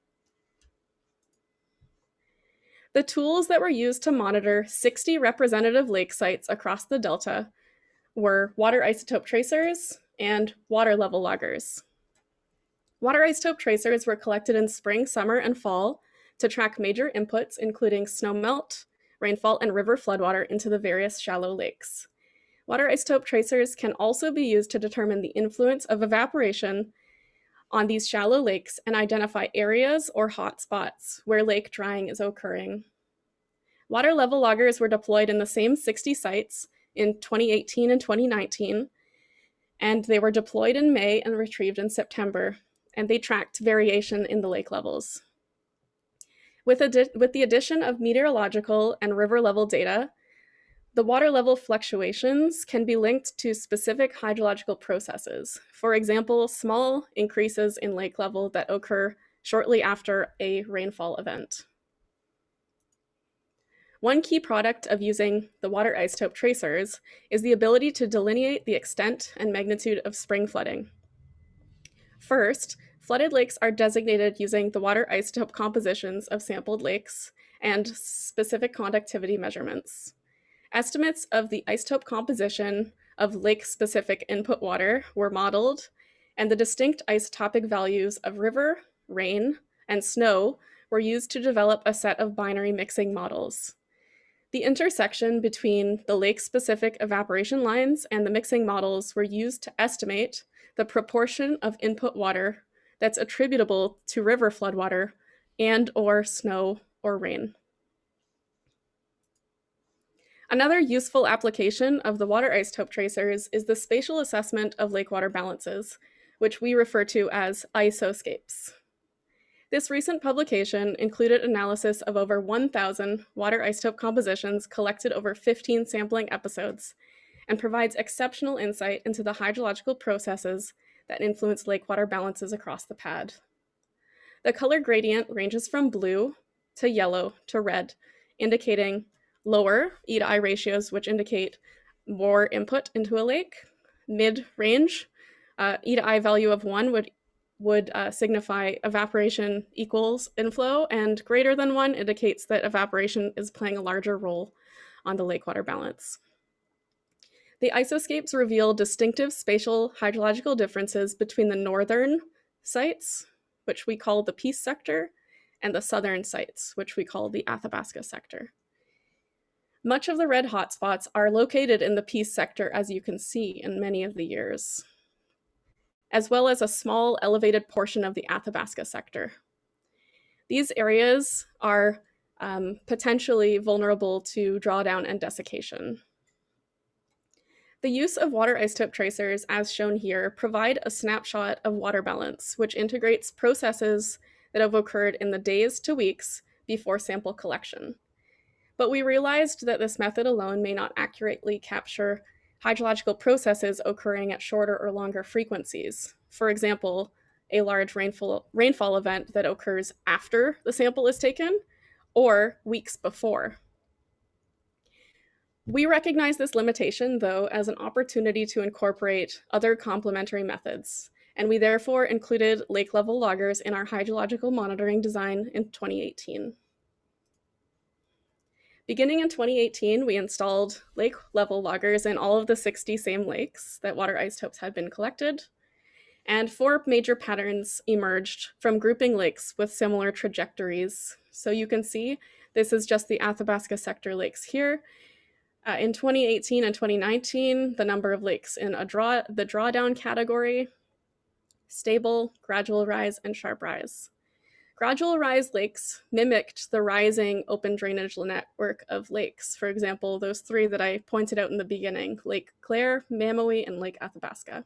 The tools that were used to monitor 60 representative lake sites across the Delta were water isotope tracers and water level loggers. Water isotope tracers were collected in spring, summer, and fall to track major inputs, including snowmelt, rainfall, and river floodwater into the various shallow lakes. Water isotope tracers can also be used to determine the influence of evaporation on these shallow lakes and identify areas or hot spots where lake drying is occurring. Water level loggers were deployed in the same 60 sites in 2018 and 2019, and they were deployed in May and retrieved in September, and they tracked variation in the lake levels. With the addition of meteorological and river level data, the water level fluctuations can be linked to specific hydrological processes. For example, small increases in lake level that occur shortly after a rainfall event. One key product of using the water isotope tracers is the ability to delineate the extent and magnitude of spring flooding. First, flooded lakes are designated using the water isotope compositions of sampled lakes and specific conductivity measurements. Estimates of the isotope composition of lake-specific input water were modeled, and the distinct isotopic values of river, rain, and snow were used to develop a set of binary mixing models. The intersection between the lake-specific evaporation lines and the mixing models were used to estimate the proportion of input water that's attributable to river floodwater and/or snow or rain. Another useful application of the water isotope tracers is the spatial assessment of lake water balances, which we refer to as isoscapes. This recent publication included analysis of over 1,000 water isotope compositions collected over 15 sampling episodes and provides exceptional insight into the hydrological processes that influence lake water balances across the pad. The color gradient ranges from blue to yellow to red, indicating lower E to I ratios, which indicate more input into a lake. Mid-range, E to I value of 1 would signify evaporation equals inflow, and greater than 1 indicates that evaporation is playing a larger role on the lake water balance. The isoscapes reveal distinctive spatial hydrological differences between the northern sites, which we call the Peace Sector, and the southern sites, which we call the Athabasca Sector. Much of the red hotspots are located in the Peace Sector, as you can see in many of the years, as well as a small elevated portion of the Athabasca Sector. These areas are potentially vulnerable to drawdown and desiccation. The use of water isotope tracers, as shown here, provide a snapshot of water balance, which integrates processes that have occurred in the days to weeks before sample collection. But we realized that this method alone may not accurately capture hydrological processes occurring at shorter or longer frequencies. For example, a large rainfall event that occurs after the sample is taken or weeks before. We recognize this limitation, though, as an opportunity to incorporate other complementary methods, and we therefore included lake level loggers in our hydrological monitoring design in 2018. Beginning in 2018, we installed lake level loggers in all of the 60 same lakes that water isotopes had been collected, and 4 major patterns emerged from grouping lakes with similar trajectories. So you can see this is just the Athabasca Sector lakes here. In 2018 and 2019, the number of lakes in the drawdown category: stable, gradual rise, and sharp rise. Gradual rise lakes mimicked the rising open drainage network of lakes. For example, those three that I pointed out in the beginning: Lake Claire, Mammoet, and Lake Athabasca.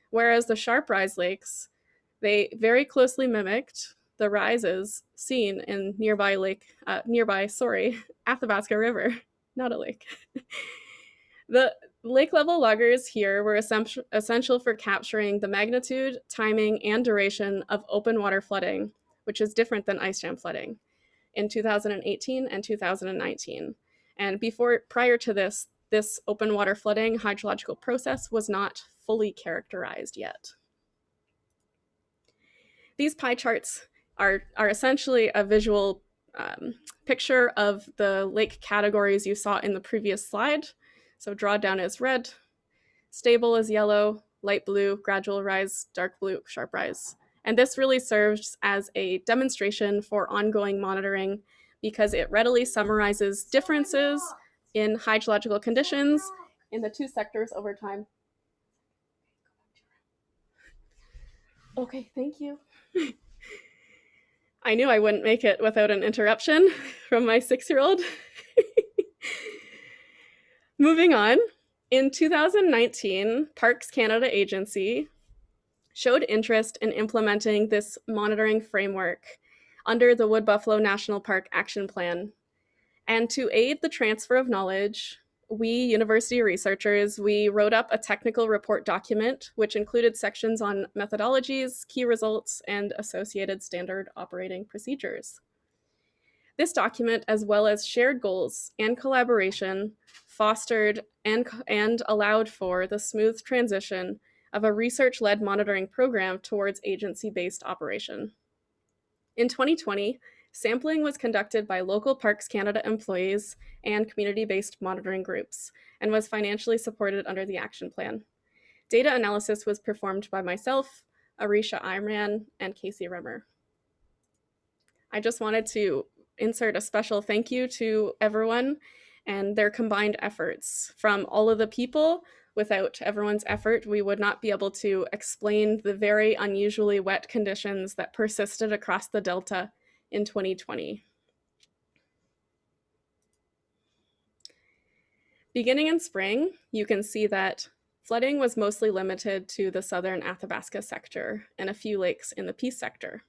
Whereas the sharp rise lakes, they very closely mimicked the rises seen in nearby Athabasca River, not a lake. The lake level loggers here were essential for capturing the magnitude, timing, and duration of open water flooding, which is different than ice jam flooding, in 2018 and 2019. And prior to this open water flooding hydrological process was not fully characterized yet. These pie charts are essentially a visual picture of the lake categories you saw in the previous slide. So drawdown is red, stable is yellow, light blue, gradual rise, dark blue, sharp rise. And this really serves as a demonstration for ongoing monitoring because it readily summarizes differences in hydrological conditions in the two sectors over time. Okay, thank you. I knew I wouldn't make it without an interruption from my 6-year-old. Moving on, in 2019, Parks Canada Agency showed interest in implementing this monitoring framework under the Wood Buffalo National Park Action Plan. And to aid the transfer of knowledge, we university researchers, we wrote up a technical report document, which included sections on methodologies, key results, and associated standard operating procedures. This document, as well as shared goals and collaboration, fostered and allowed for the smooth transition of a research-led monitoring program towards agency-based operation. In 2020, sampling was conducted by local Parks Canada employees and community-based monitoring groups and was financially supported under the action plan. Data analysis was performed by myself, Arisha Imran, and Casey Rimmer. I just wanted to insert a special thank you to everyone and their combined efforts. From all of the people, without everyone's effort, we would not be able to explain the very unusually wet conditions that persisted across the Delta in 2020. Beginning in spring, you can see that flooding was mostly limited to the southern Athabasca sector and a few lakes in the Peace sector.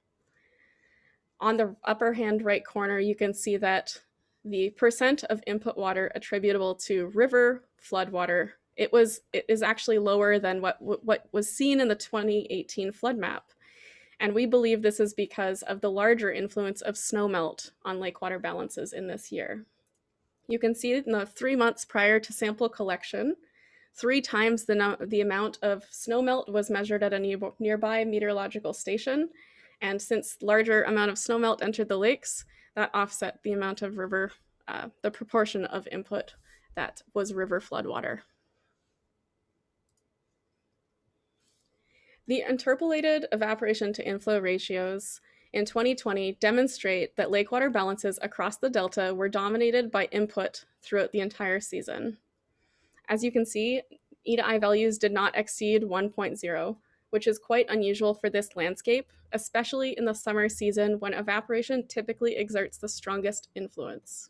On the upper hand right corner, you can see that the percent of input water attributable to river floodwater, it is actually lower than what was seen in the 2018 flood map. And we believe this is because of the larger influence of snowmelt on lake water balances in this year. You can see in the 3 months prior to sample collection, 3 times the amount of snowmelt was measured at a nearby meteorological station. And since larger amount of snowmelt entered the lakes, that offset the amount of river, the proportion of input that was river floodwater. The interpolated evaporation to inflow ratios in 2020 demonstrate that lake water balances across the Delta were dominated by input throughout the entire season. As you can see, E/I values did not exceed 1.0, which is quite unusual for this landscape, especially in the summer season when evaporation typically exerts the strongest influence.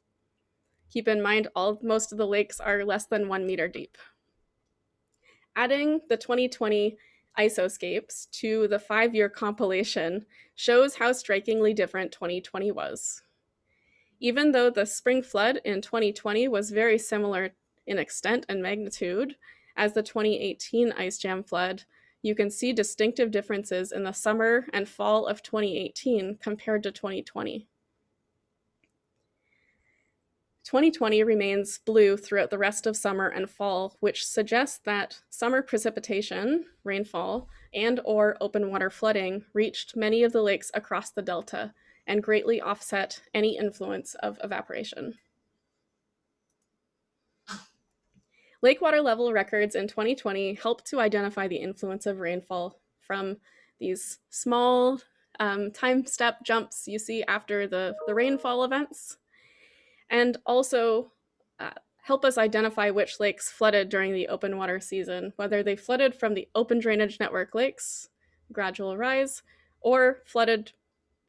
Keep in mind, most of the lakes are less than 1 meter deep. Adding the 2020 isoscapes to the 5-year compilation shows how strikingly different 2020 was. Even though the spring flood in 2020 was very similar in extent and magnitude as the 2018 ice jam flood, you can see distinctive differences in the summer and fall of 2018 compared to 2020. 2020 remains blue throughout the rest of summer and fall, which suggests that summer precipitation, rainfall, and/or open water flooding reached many of the lakes across the Delta and greatly offset any influence of evaporation. Lake water level records in 2020 helped to identify the influence of rainfall from these small time step jumps you see after the rainfall events, and also help us identify which lakes flooded during the open water season, whether they flooded from the open drainage network lakes, gradual rise, or flooded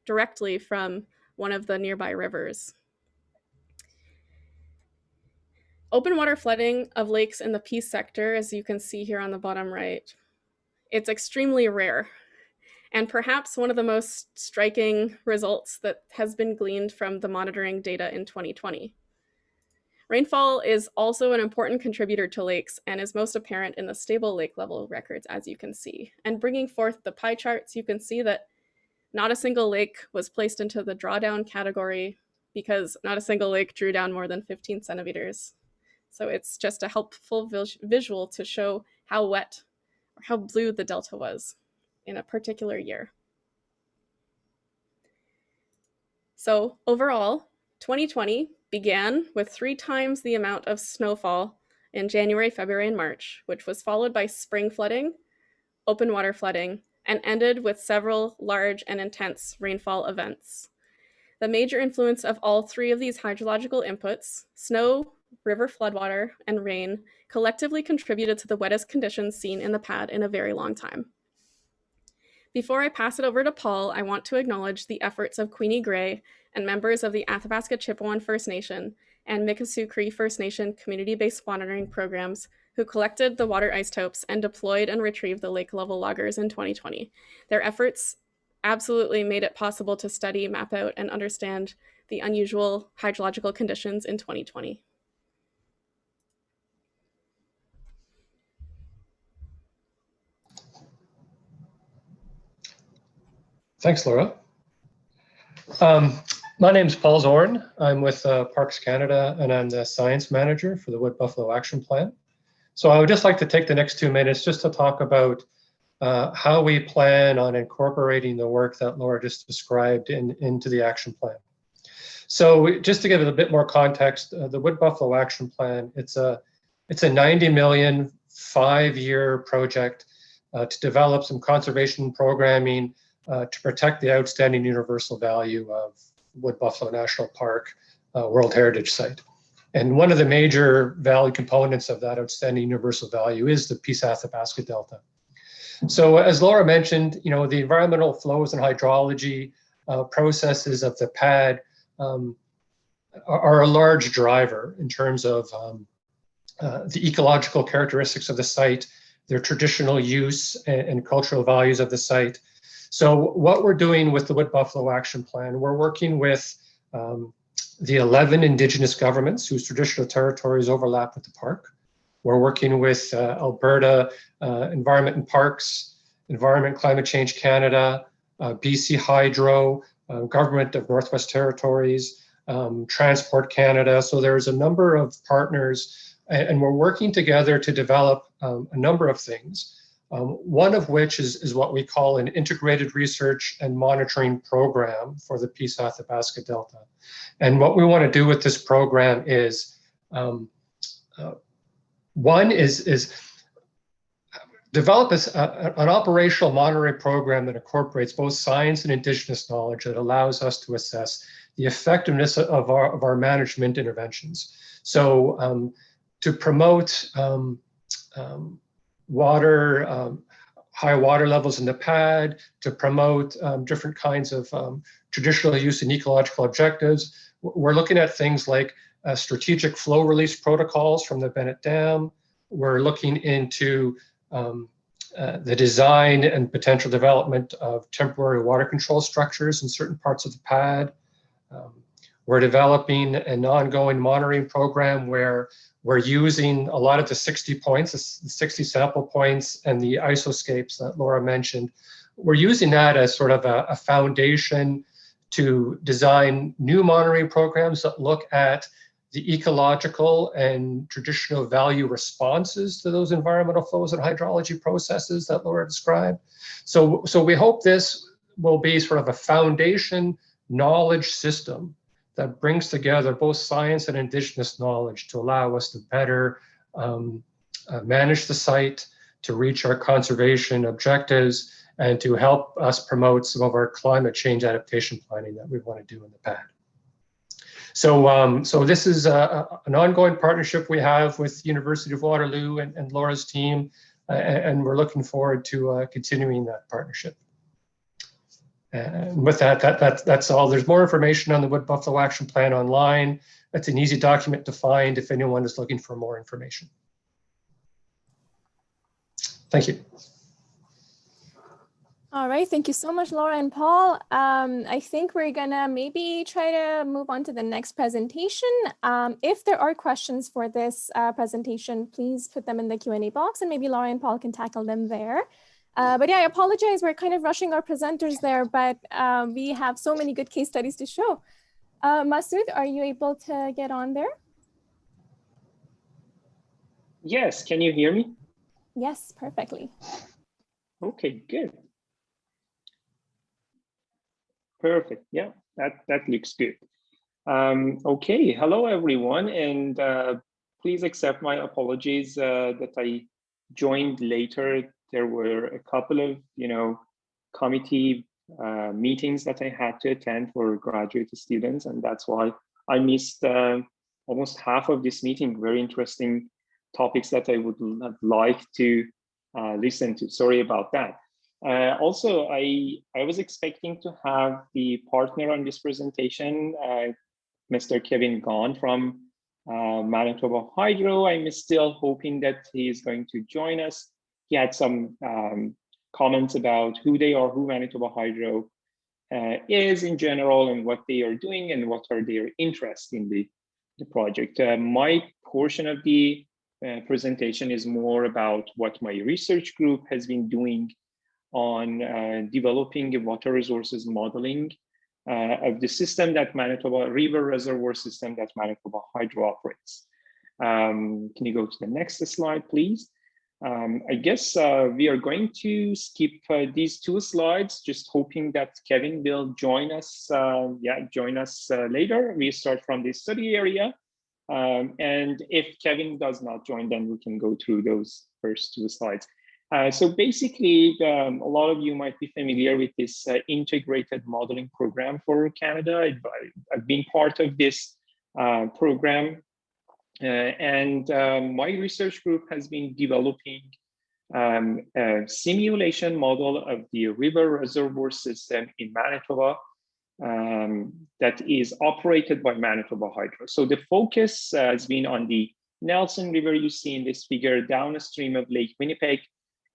directly from one of the nearby rivers. Open water flooding of lakes in the Peace sector, as you can see here on the bottom right, it's extremely rare. And perhaps one of the most striking results that has been gleaned from the monitoring data in 2020. Rainfall is also an important contributor to lakes and is most apparent in the stable lake level records, as you can see. And bringing forth the pie charts, you can see that not a single lake was placed into the drawdown category because not a single lake drew down more than 15 centimeters. So it's just a helpful visual to show how wet or how blue the delta was in a particular year. So overall, 2020 began with 3 times the amount of snowfall in January, February, and March, which was followed by spring flooding, open water flooding, and ended with several large and intense rainfall events. The major influence of all 3 of these hydrological inputs, snow, river floodwater, and rain, collectively contributed to the wettest conditions seen in the pad in a very long time. Before I pass it over to Paul, I want to acknowledge the efforts of Queenie Gray and members of the Athabasca Chippewa First Nation and Mikisew Cree First Nation community-based monitoring programs who collected the water isotopes and deployed and retrieved the lake level loggers in 2020. Their efforts absolutely made it possible to study, map out, and understand the unusual hydrological conditions in 2020. Thanks, Laura. My name is Paul Zorn. I'm with Parks Canada, and I'm the science manager for the Wood Buffalo Action Plan. So I would just like to take the next 2 minutes just to talk about how we plan on incorporating the work that Laura just described into the action plan. So just to give it a bit more context, the Wood Buffalo Action Plan, it's a 90 million 5-year project to develop some conservation programming to protect the outstanding universal value of Wood Buffalo National Park World Heritage Site. And one of the major value components of that outstanding universal value is the Peace Athabasca Delta. So as Laura mentioned, you know, the environmental flows and hydrology processes of the pad are a large driver in terms of the ecological characteristics of the site, their traditional use and cultural values of the site. So what we're doing with the Wood Buffalo Action Plan, we're working with the 11 Indigenous governments whose traditional territories overlap with the park. We're working with Alberta Environment and Parks, Environment Climate Change Canada, BC Hydro, Government of Northwest Territories, Transport Canada. So there's a number of partners, and we're working together to develop a number of things. One of which is what we call an integrated research and monitoring program for the Peace Athabasca Delta. And what we want to do with this program is, one is develop an operational monitoring program that incorporates both science and Indigenous knowledge that allows us to assess the effectiveness of our management interventions. So to promote high water levels in the pad, to promote different kinds of traditional use and ecological objectives. We're looking at things like strategic flow release protocols from the Bennett Dam. We're looking into the design and potential development of temporary water control structures in certain parts of the pad. We're developing an ongoing monitoring program where we're using a lot of the 60 points, the 60 sample points and the isoscapes that Laura mentioned. We're using that as sort of a foundation to design new monitoring programs that look at the ecological and traditional value responses to those environmental flows and hydrology processes that Laura described. So we hope this will be sort of a foundation knowledge system that brings together both science and Indigenous knowledge to allow us to better manage the site, to reach our conservation objectives, and to help us promote some of our climate change adaptation planning that we want to do in the pad. So this is an ongoing partnership we have with University of Waterloo and Laura's team, and we're looking forward to continuing that partnership. And with that's all. There's more information on the Wood Buffalo Action Plan online. That's an easy document to find if anyone is looking for more information. Thank you. All right, thank you so much, Laura and Paul. I think we're gonna maybe try to move on to the next presentation. If there are questions for this presentation, please put them in the Q&A box and maybe Laura and Paul can tackle them there. But yeah, I apologize, we're kind of rushing our presenters there, but we have so many good case studies to show. Masood, are you able to get on there? Yes, can you hear me? Yes, perfectly. Okay, good. Perfect. Yeah, that looks good. Okay, hello everyone, and please accept my apologies that I joined later. There were a couple of, committee meetings that I had to attend for graduate students, and that's why I missed almost half of this meeting. Very interesting topics that I would have liked to listen to. Sorry about that. Also, I was expecting to have the partner on this presentation, Mr. Kevin Gahn from Manitoba Hydro. I'm still hoping that he is going to join us. He had some comments about who they are, who Manitoba Hydro is in general, and what they are doing, and what are their interests in the project. My portion of the presentation is more about what my research group has been doing on developing a water resources modeling of the system that Manitoba river reservoir system that Manitoba Hydro operates. Can you go to the next slide, please? I guess we are going to skip these two slides, just hoping that Kevin will join us. Join us later. We start from the study area. And if Kevin does not join, then we can go through those first two slides. So basically, a lot of you might be familiar with this integrated modeling program for Canada. I've been part of this program, and my research group has been developing a simulation model of the river reservoir system in Manitoba that is operated by Manitoba Hydro. So the focus has been on the Nelson River you see in this figure downstream of Lake Winnipeg.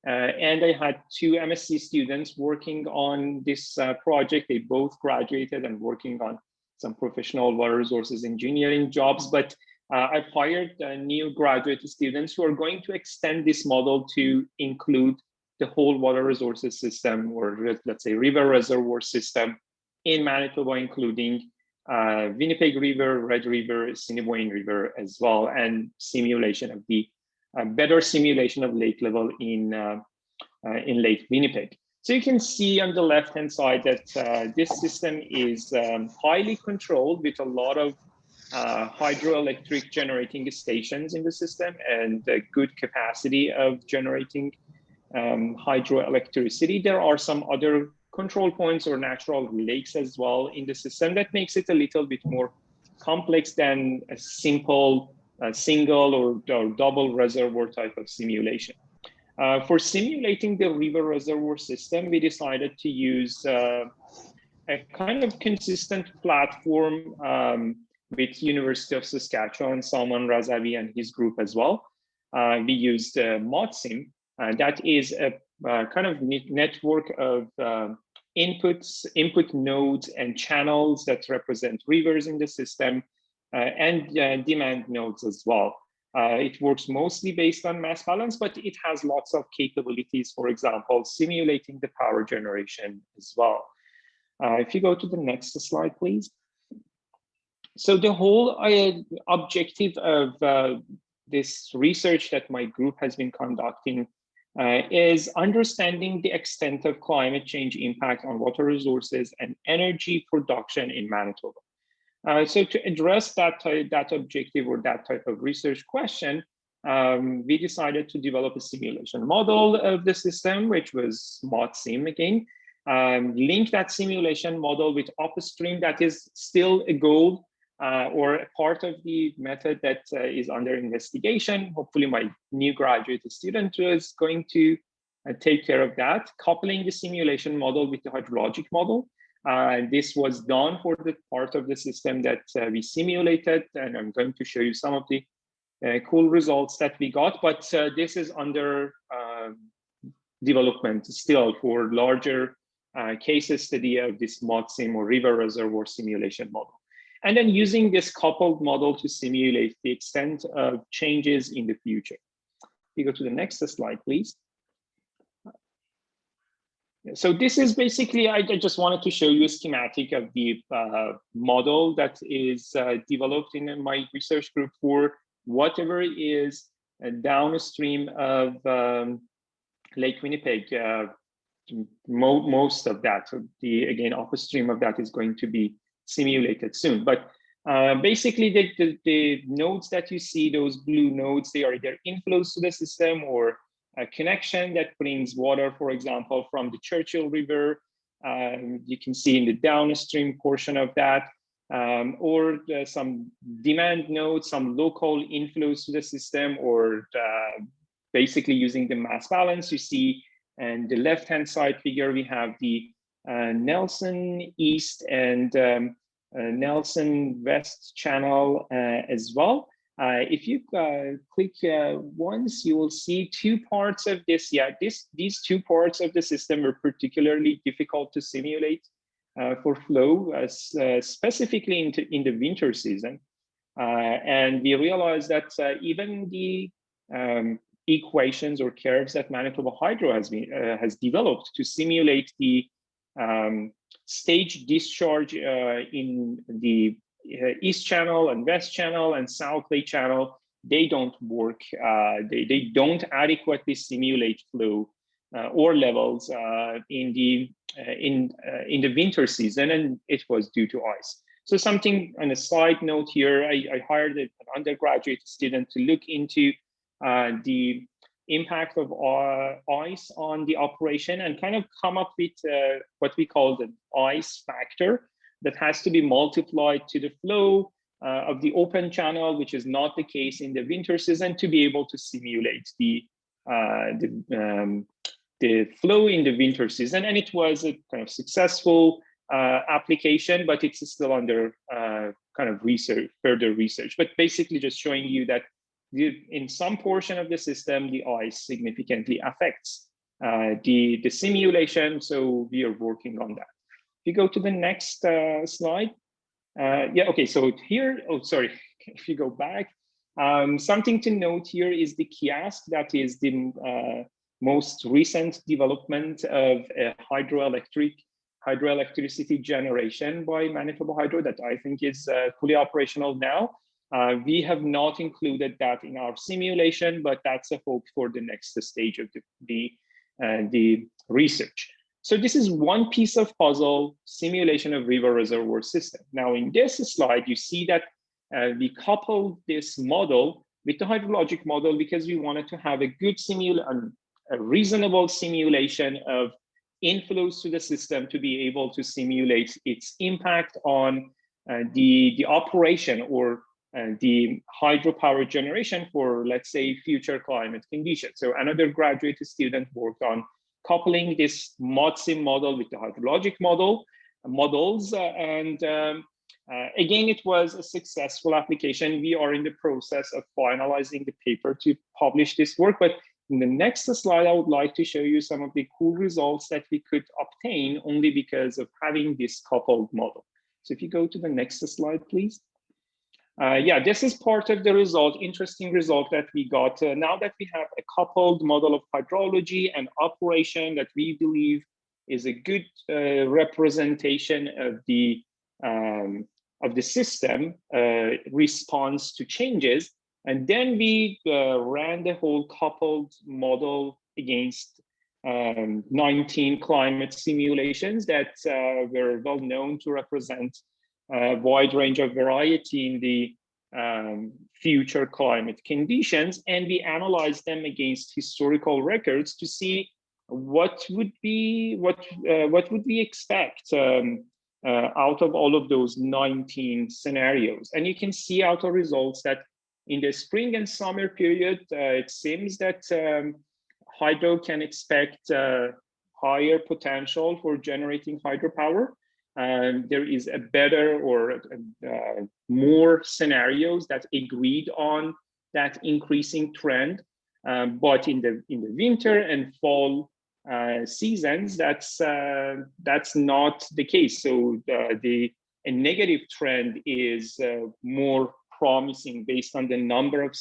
And I had two MSc students working on this project. They both graduated and working on some professional water resources engineering jobs, but I've hired new graduate students who are going to extend this model to include the whole water resources system, or let's say river reservoir system in Manitoba, including Winnipeg River, Red River, Assiniboine River as well, and simulation of the better simulation of lake level in Lake Winnipeg. So you can see on the left-hand side that this system is highly controlled with a lot of hydroelectric generating stations in the system and a good capacity of generating hydroelectricity. There are some other control points or natural lakes as well in the system that makes it a little bit more complex than a simple single or double reservoir type of simulation. For simulating the river reservoir system, we decided to use a kind of consistent platform with University of Saskatchewan, Salman Razavi and his group as well. We used ModSim, that is a kind of network of input nodes and channels that represent rivers in the system, and demand nodes as well. It works mostly based on mass balance, but it has lots of capabilities, for example, simulating the power generation as well. If you go to the next slide, please. So the whole objective of this research that my group has been conducting is understanding the extent of climate change impact on water resources and energy production in Manitoba. So to address that objective or that type of research question, we decided to develop a simulation model of the system, which was ModSim again. Link that simulation model with upstream, that is still a goal or a part of the method that is under investigation. Hopefully my new graduate student is going to take care of that, coupling the simulation model with the hydrologic model. This was done for the part of the system that we simulated, and I'm going to show you some of the cool results that we got, but this is under development still for larger case study of this ModSim or river reservoir simulation model. And then using this coupled model to simulate the extent of changes in the future. You go to the next slide, please. So this is basically, I just wanted to show you a schematic of the model that is developed in my research group for whatever is downstream of Lake Winnipeg. Most of that, so again, upstream of that is going to be simulated soon. But basically the nodes that you see, those blue nodes, they are either inflows to the system or a connection that brings water, for example, from the Churchill River. You can see in the downstream portion of that, or some demand nodes, some local inflows to the system, or basically using the mass balance. You see, and the left-hand side figure, we have the Nelson East and Nelson West channel as well. If you click once, you will see two parts of this. Yeah, these two parts of the system are particularly difficult to simulate for flow, specifically in the winter season. And we realized that even the equations or curves that Manitoba Hydro has developed to simulate the stage discharge in the East Channel and West Channel and South Lake Channel, they don't work. They don't adequately simulate flow or levels in the winter season, and it was due to ice. So something on a side note here, I hired an undergraduate student to look into the impact of ice on the operation and kind of come up with what we call the ice factor that has to be multiplied to the flow of the open channel, which is not the case in the winter season, to be able to simulate the flow in the winter season. And it was a kind of successful application, but it's still under kind of further research. But basically just showing you that in some portion of the system, the ice significantly affects the simulation. So we are working on that. If you go to the next slide. Yeah, okay, so here, oh, sorry, if you go back, something to note here is the kiosk. That is the most recent development of hydroelectricity generation by Manitoba Hydro that I think is fully operational now. We have not included that in our simulation, but that's a hope for the next stage of the research. So this is one piece of puzzle, simulation of river reservoir system. Now in this slide, you see that we coupled this model with the hydrologic model because we wanted to have a good a reasonable simulation of inflows to the system to be able to simulate its impact on the operation or the hydropower generation for, let's say, future climate conditions. So another graduate student worked on coupling this ModSim model with the hydrologic models. Again, it was a successful application. We are in the process of finalizing the paper to publish this work. But in the next slide, I would like to show you some of the cool results that we could obtain only because of having this coupled model. So if you go to the next slide, please. Yeah, this is part of the result, interesting result that we got. Now that we have a coupled model of hydrology and operation that we believe is a good representation of the system response to changes. And then we ran the whole coupled model against 19 climate simulations that were well known to represent a wide range of variety in the future climate conditions, and we analyzed them against historical records to see what would we expect out of all of those 19 scenarios. And you can see out of results that in the spring and summer period, it seems that hydro can expect higher potential for generating hydropower. There is a better or more scenarios that agreed on that increasing trend. But in the winter and fall seasons, that's not the case. So a negative trend is more promising based on the number of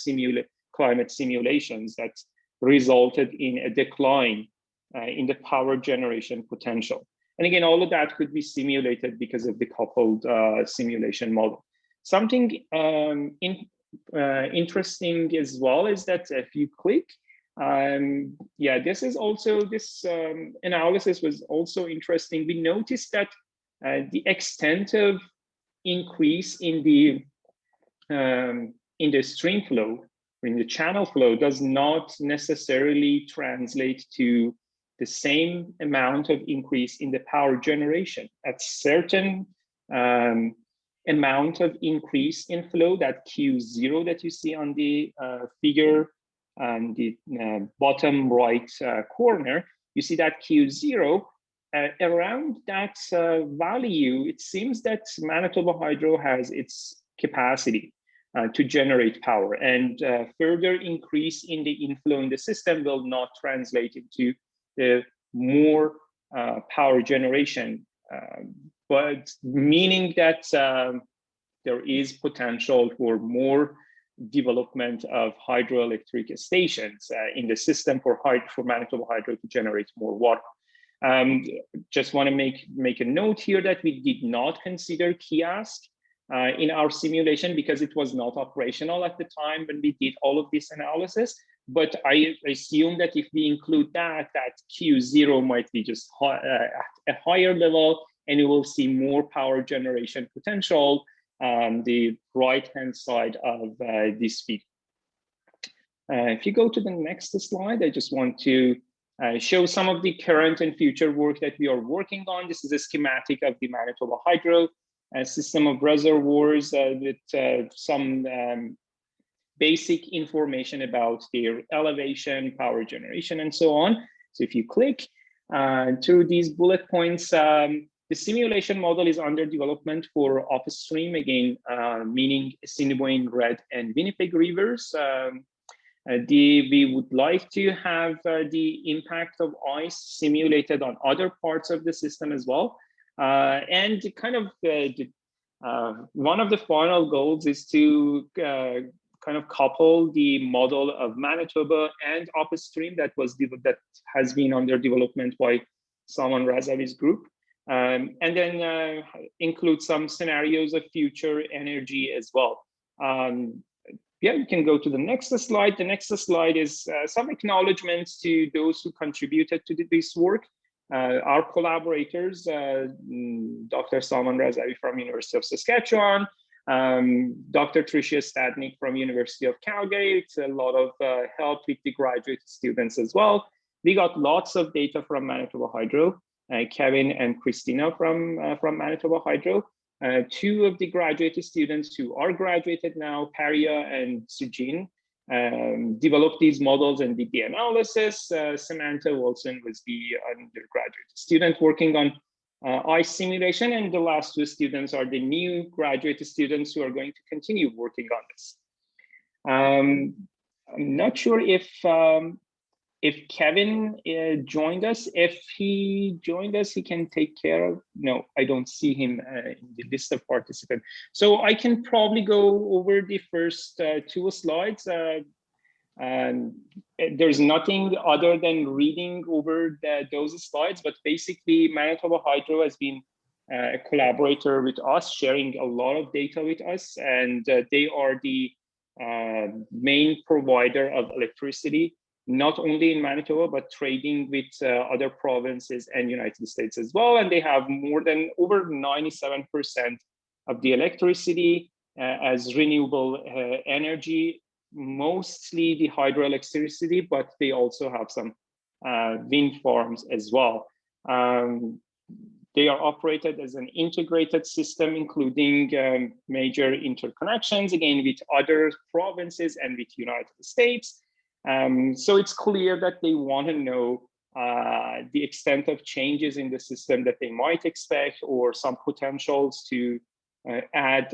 climate simulations that resulted in a decline in the power generation potential. And again, all of that could be simulated because of the coupled simulation model. Something interesting as well is that if you click, this analysis was also interesting. We noticed that the extent of increase in the stream flow, in the channel flow, does not necessarily translate to the same amount of increase in the power generation. At certain amount of increase in flow, that Q0 that you see on the figure on the bottom right corner, you see that Q0, around that value, it seems that Manitoba Hydro has its capacity to generate power, and further increase in the inflow in the system will not translate into the more power generation, but meaning that there is potential for more development of hydroelectric stations in the system for Manitoba Hydro to generate more water. Just want to make a note here that we did not consider kiosk in our simulation because it was not operational at the time when we did all of this analysis. But I assume that if we include that Q0 might be just at a higher level, and you will see more power generation potential on the right-hand side of this figure. If you go to the next slide, I just want to show some of the current and future work that we are working on. This is a schematic of the Manitoba Hydro system of reservoirs with some basic information about their elevation, power generation, and so on. So if you click through these bullet points, the simulation model is under development for upstream, again, meaning Assiniboine, Red, and Winnipeg rivers. We would like to have the impact of ice simulated on other parts of the system as well. And kind of one of the final goals is to kind of couple the model of Manitoba and upstream that has been under development by Salman Razavi's group, and then include some scenarios of future energy as well. Yeah, you can go to the next slide. The next slide is some acknowledgements to those who contributed to this work. Our collaborators, Dr. Salman Razavi from University of Saskatchewan, Dr. Tricia Stadnik from University of Calgary. It's a lot of help with the graduate students as well. We got lots of data from Manitoba Hydro, Kevin and Christina from Manitoba Hydro. Two of the graduate students who are graduated now, Paria and Sujin, developed these models and did the analysis. Samantha Wilson was the undergraduate student working on ice simulation, and the last two students are the new graduate students who are going to continue working on this. I'm not sure if Kevin joined us. If he joined us, he can take care of. No, I don't see him in the list of participants. So I can probably go over the first two slides. There's nothing other than reading over those slides, but basically Manitoba Hydro has been a collaborator with us, sharing a lot of data with us, and they are the main provider of electricity, not only in Manitoba, but trading with other provinces and United States as well. And they have over 97% of the electricity as renewable energy, mostly the hydroelectricity, but they also have some wind farms as well. They are operated as an integrated system, including major interconnections, again, with other provinces and with United States. So it's clear that they want to know the extent of changes in the system that they might expect, or some potentials to add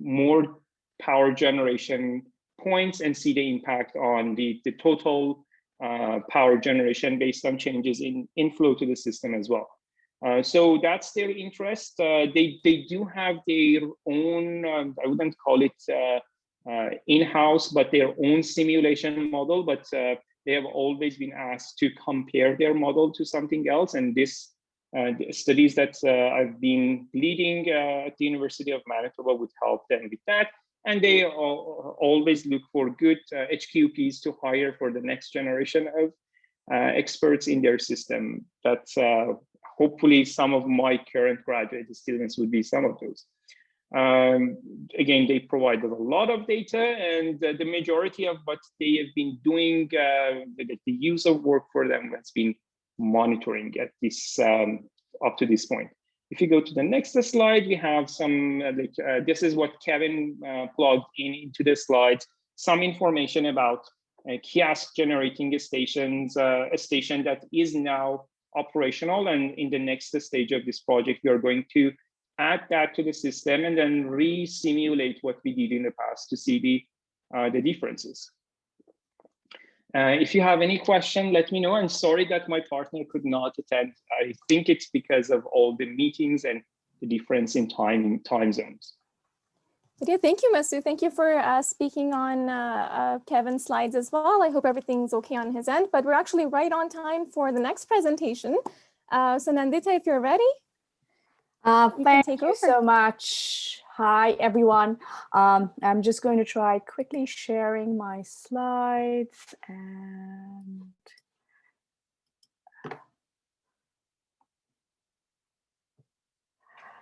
more power generation points and see the impact on the total power generation based on changes in inflow to the system as well. So that's their interest. They do have their own, I wouldn't call it in-house, but their own simulation model, but they have always been asked to compare their model to something else. And this the studies that I've been leading at the University of Manitoba would help them with that. And they always look for good HQPs to hire for the next generation of experts in their system. That hopefully some of my current graduate students would be some of those. Again, they provided a lot of data, and the majority of what they have been doing, the user work for them has been monitoring at this up to this point. If you go to the next slide, we have some, this is what Kevin plugged into the slides, some information about kiosk generating stations, a station that is now operational. And in the next stage of this project, we are going to add that to the system and then re-simulate what we did in the past to see the differences. If you have any question, let me know. I'm sorry that my partner could not attend. I think it's because of all the meetings and the difference in time zones. Yeah, thank you, Masood. Thank you for speaking on Kevin's slides as well. I hope everything's okay on his end, but we're actually right on time for the next presentation. So Nandita, if you're ready, thank you so much. Hi, everyone. I'm just going to try quickly sharing my slides. And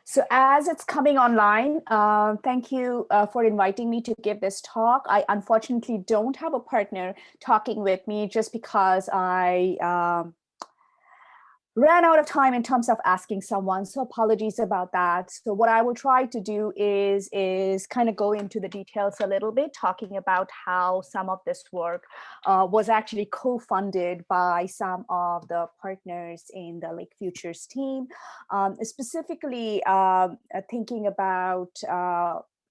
so as it's coming online, thank you for inviting me to give this talk. I unfortunately don't have a partner talking with me just because I ran out of time in terms of asking someone, so apologies about that. So what I will try to do is kind of go into the details a little bit, talking about how some of this work was actually co-funded by some of the partners in the Lake Futures team, specifically thinking about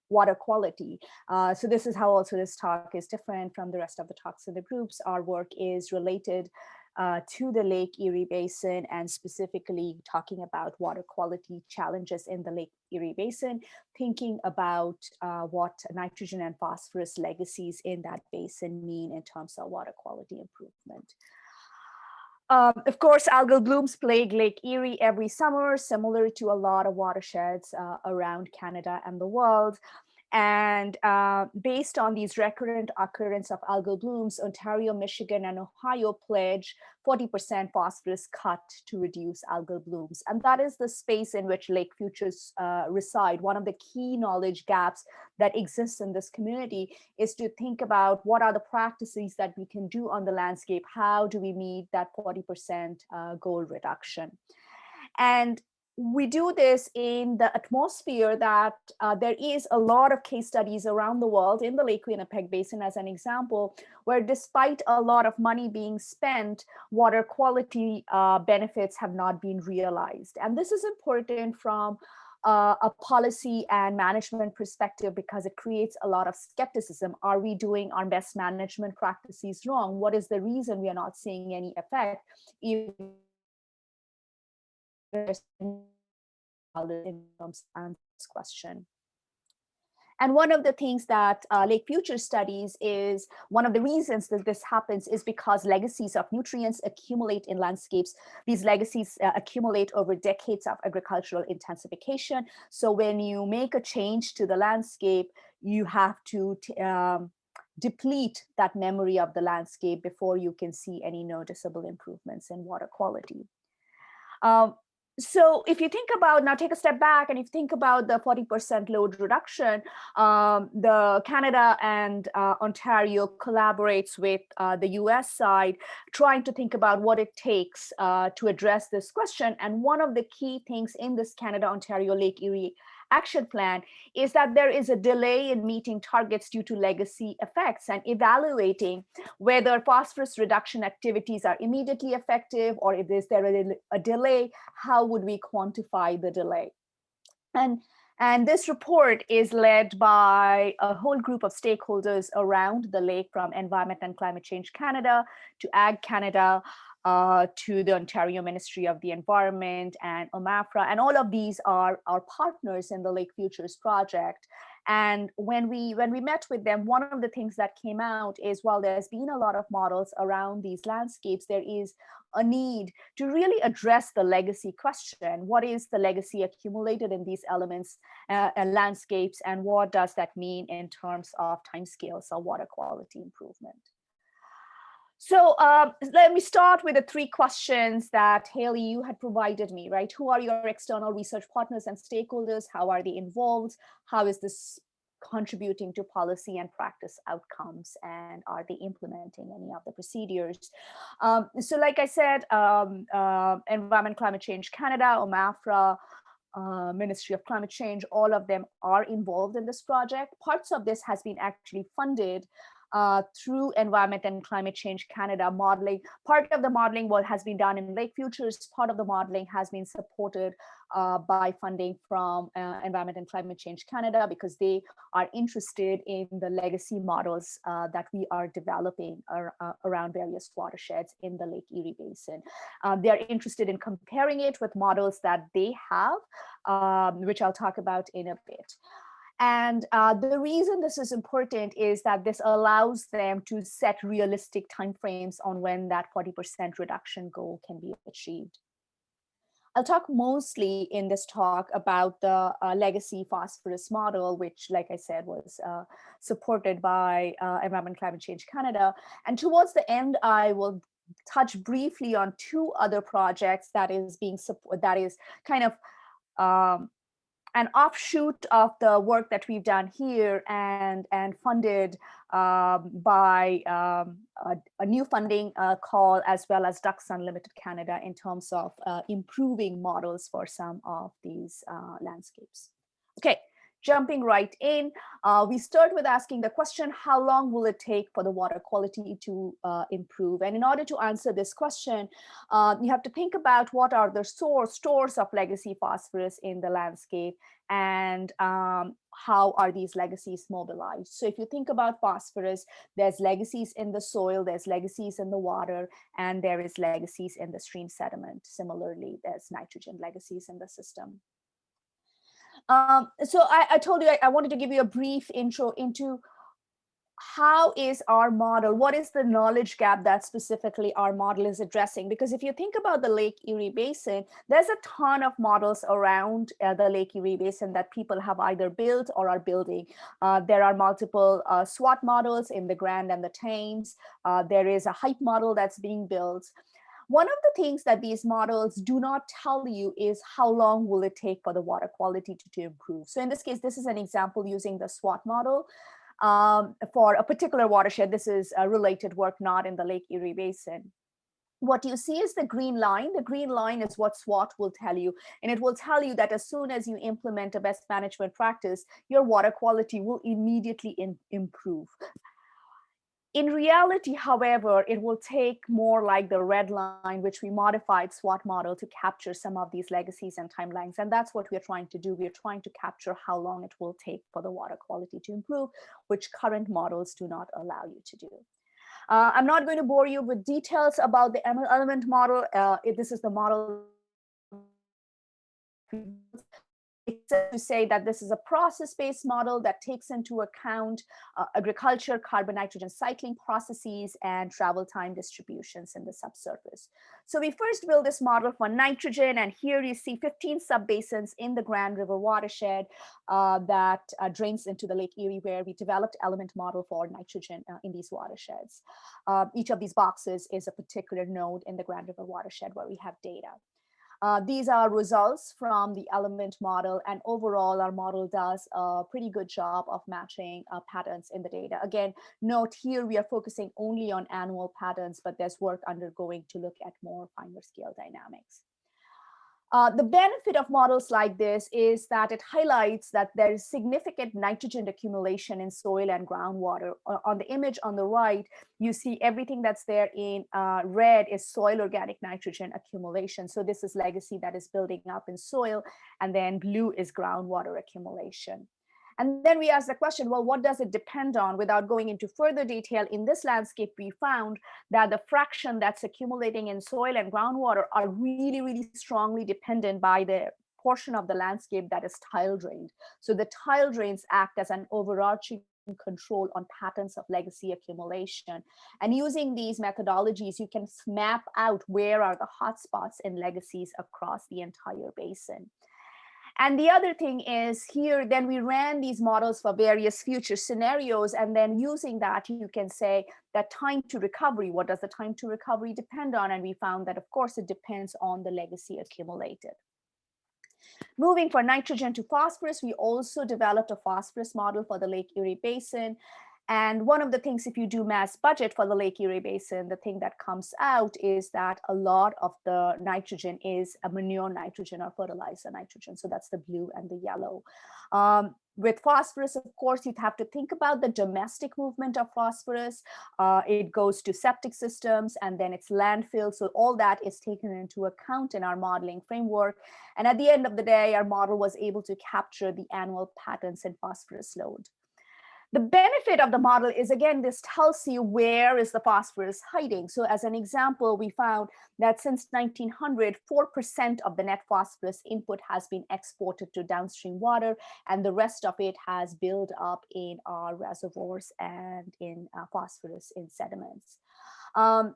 water quality. So this is how also this talk is different from the rest of the talks in the groups. Our work is related to the Lake Erie Basin, and specifically talking about water quality challenges in the Lake Erie Basin, thinking about what nitrogen and phosphorus legacies in that basin mean in terms of water quality improvement. Of course, algal blooms plague Lake Erie every summer, similar to a lot of watersheds around Canada and the world. And based on these recurrent occurrence of algal blooms, Ontario, Michigan, and Ohio pledge 40% phosphorus cut to reduce algal blooms. And that is the space in which Lake Futures reside. One of the key knowledge gaps that exists in this community is to think about what are the practices that we can do on the landscape. How do we meet that 40% goal reduction? And we do this in the atmosphere that there is a lot of case studies around the world in the Lake Winnipeg Basin, as an example, where despite a lot of money being spent, water quality benefits have not been realized. And this is important from a policy and management perspective because it creates a lot of skepticism. Are we doing our best management practices wrong? What is the reason we are not seeing any effect? Even in terms of this question. And one of the things that Lake Futures studies is one of the reasons that this happens is because legacies of nutrients accumulate in landscapes. These legacies accumulate over decades of agricultural intensification. So when you make a change to the landscape, you have to deplete that memory of the landscape before you can see any noticeable improvements in water quality. So if you think about, now take a step back, and if you think about the 40% load reduction, the Canada and Ontario collaborates with the US side, trying to think about what it takes to address this question. And one of the key things in this Canada-Ontario Lake Erie action plan is that there is a delay in meeting targets due to legacy effects, and evaluating whether phosphorus reduction activities are immediately effective, or if is there a delay, how would we quantify the delay? And this report is led by a whole group of stakeholders around the lake, from Environment and Climate Change Canada to Ag Canada, to the Ontario Ministry of the Environment and OMAFRA. And all of these are our partners in the Lake Futures project. And when we met with them, one of the things that came out is, while there's been a lot of models around these landscapes, there is a need to really address the legacy question. What is the legacy accumulated in these elements and landscapes, and what does that mean in terms of timescales or water quality improvement? So let me start with the three questions that Haley, you had provided me, right? Who are your external research partners and stakeholders? How are they involved? How is this contributing to policy and practice outcomes? And are they implementing any of the procedures? So like I said, Environment Climate Change Canada, OMAFRA, Ministry of Climate Change, all of them are involved in this project. Parts of this has been actually funded through Environment and Climate Change Canada modeling. Part of the modeling has been done in Lake Futures. Part of the modeling has been supported by funding from Environment and Climate Change Canada, because they are interested in the legacy models that we are developing around various watersheds in the Lake Erie Basin. They're interested in comparing it with models that they have, which I'll talk about in a bit. And the reason this is important is that this allows them to set realistic timeframes on when that 40% reduction goal can be achieved. I'll talk mostly in this talk about the legacy phosphorus model, which, like I said, was supported by Environment Climate Change Canada. And towards the end, I will touch briefly on two other projects that is kind of an offshoot of the work that we've done here, and funded by a new funding call, as well as Ducks Unlimited Canada, in terms of improving models for some of these landscapes. Okay, jumping right in, we start with asking the question, how long will it take for the water quality to improve? And in order to answer this question, you have to think about what are the stores of legacy phosphorus in the landscape, and how are these legacies mobilized. So if you think about phosphorus, there's legacies in the soil, there's legacies in the water, and there is legacies in the stream sediment. Similarly, there's nitrogen legacies in the system. So I told you I wanted to give you a brief intro into how is our model, what is the knowledge gap that specifically our model is addressing? Because if you think about the Lake Erie Basin, there's a ton of models around the Lake Erie Basin that people have either built or are building. There are multiple SWOT models in the Grand and the Thames. There is a HYPE model that's being built. One of the things that these models do not tell you is how long will it take for the water quality to improve. So in this case, this is an example using the SWOT model for a particular watershed. This is related work not in the Lake Erie Basin. What you see is the green line. The green line is what SWOT will tell you. And it will tell you that as soon as you implement a best management practice, your water quality will immediately improve. In reality, however, it will take more like the red line, which we modified SWOT model to capture some of these legacies and timelines. And that's what we're trying to do. We're trying to capture how long it will take for the water quality to improve, which current models do not allow you to do. I'm not going to bore you with details about the element model. This is the model. It's to say that this is a process-based model that takes into account agriculture, carbon nitrogen cycling processes, and travel time distributions in the subsurface. So we first built this model for nitrogen, and here you see 15 subbasins in the Grand River watershed that drains into the Lake Erie, where we developed element model for nitrogen in these watersheds. Each of these boxes is a particular node in the Grand River watershed where we have data. These are results from the element model, and overall our model does a pretty good job of matching patterns in the data. Again, note here we are focusing only on annual patterns, but there's work undergoing to look at more finer scale dynamics. The benefit of models like this is that it highlights that there is significant nitrogen accumulation in soil and groundwater. On the image on the right, you see everything that's there in red is soil organic nitrogen accumulation. So this is legacy that is building up in soil, and then blue is groundwater accumulation. And then we ask the question, well, what does it depend on? Without going into further detail, in this landscape, we found that the fraction that's accumulating in soil and groundwater are really, really strongly dependent by the portion of the landscape that is tile drained. So the tile drains act as an overarching control on patterns of legacy accumulation. And using these methodologies, you can map out where are the hotspots in legacies across the entire basin. And the other thing is here, then we ran these models for various future scenarios. And then using that, you can say that time to recovery, what does the time to recovery depend on? And we found that, of course, it depends on the legacy accumulated. Moving from nitrogen to phosphorus, we also developed a phosphorus model for the Lake Erie Basin. And one of the things, if you do mass budget for the Lake Erie Basin, the thing that comes out is that a lot of the nitrogen is a manure nitrogen or fertilizer nitrogen. So that's the blue and the yellow. With phosphorus, of course, you'd have to think about the domestic movement of phosphorus. It goes to septic systems and then it's landfill. So all that is taken into account in our modeling framework. And at the end of the day, our model was able to capture the annual patterns in phosphorus load. The benefit of the model is, again, this tells you where is the phosphorus hiding. So as an example, we found that since 1900, 4% of the net phosphorus input has been exported to downstream water, and the rest of it has built up in our reservoirs and in phosphorus in sediments.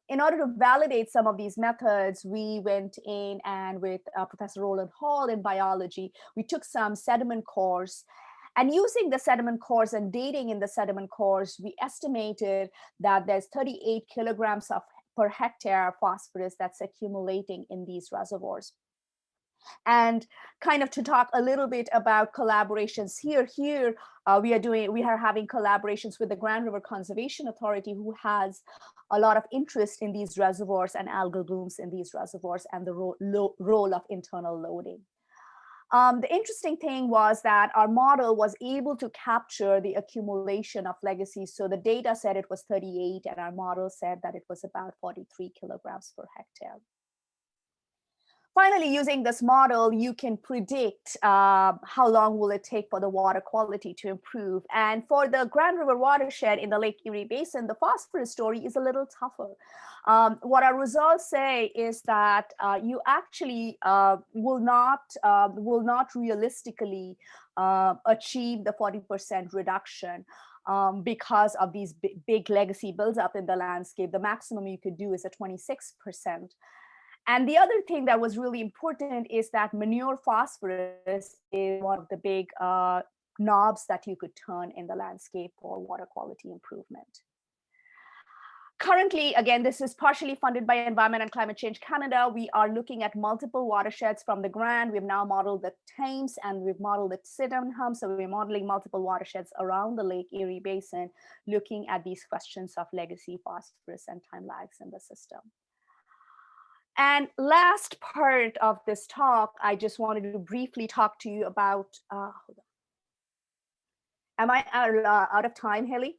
In order to validate some of these methods, we went in and with Professor Roland Hall in biology, we took some sediment cores. And using the sediment cores and dating in the sediment cores, we estimated that there's 38 kilograms per hectare of phosphorus that's accumulating in these reservoirs. And kind of to talk a little bit about collaborations here, we are having collaborations with the Grand River Conservation Authority, who has a lot of interest in these reservoirs and algal blooms in these reservoirs and the role of internal loading. The interesting thing was that our model was able to capture the accumulation of legacies. So the data said it was 38, and our model said that it was about 43 kilograms per hectare. Finally, using this model, you can predict how long will it take for the water quality to improve. And for the Grand River watershed in the Lake Erie Basin, the phosphorus story is a little tougher. What our results say is that you actually will not realistically achieve the 40% reduction because of these big legacy builds up in the landscape. The maximum you could do is a 26%. And the other thing that was really important is that manure phosphorus is one of the big knobs that you could turn in the landscape for water quality improvement. Currently, again, this is partially funded by Environment and Climate Change Canada. We are looking at multiple watersheds from the Grand. We've now modeled the Thames and we've modeled the Sydenham. So we're modeling multiple watersheds around the Lake Erie Basin, looking at these questions of legacy phosphorus and time lags in the system. And last part of this talk, I just wanted to briefly talk to you about, am I out of time, Haley?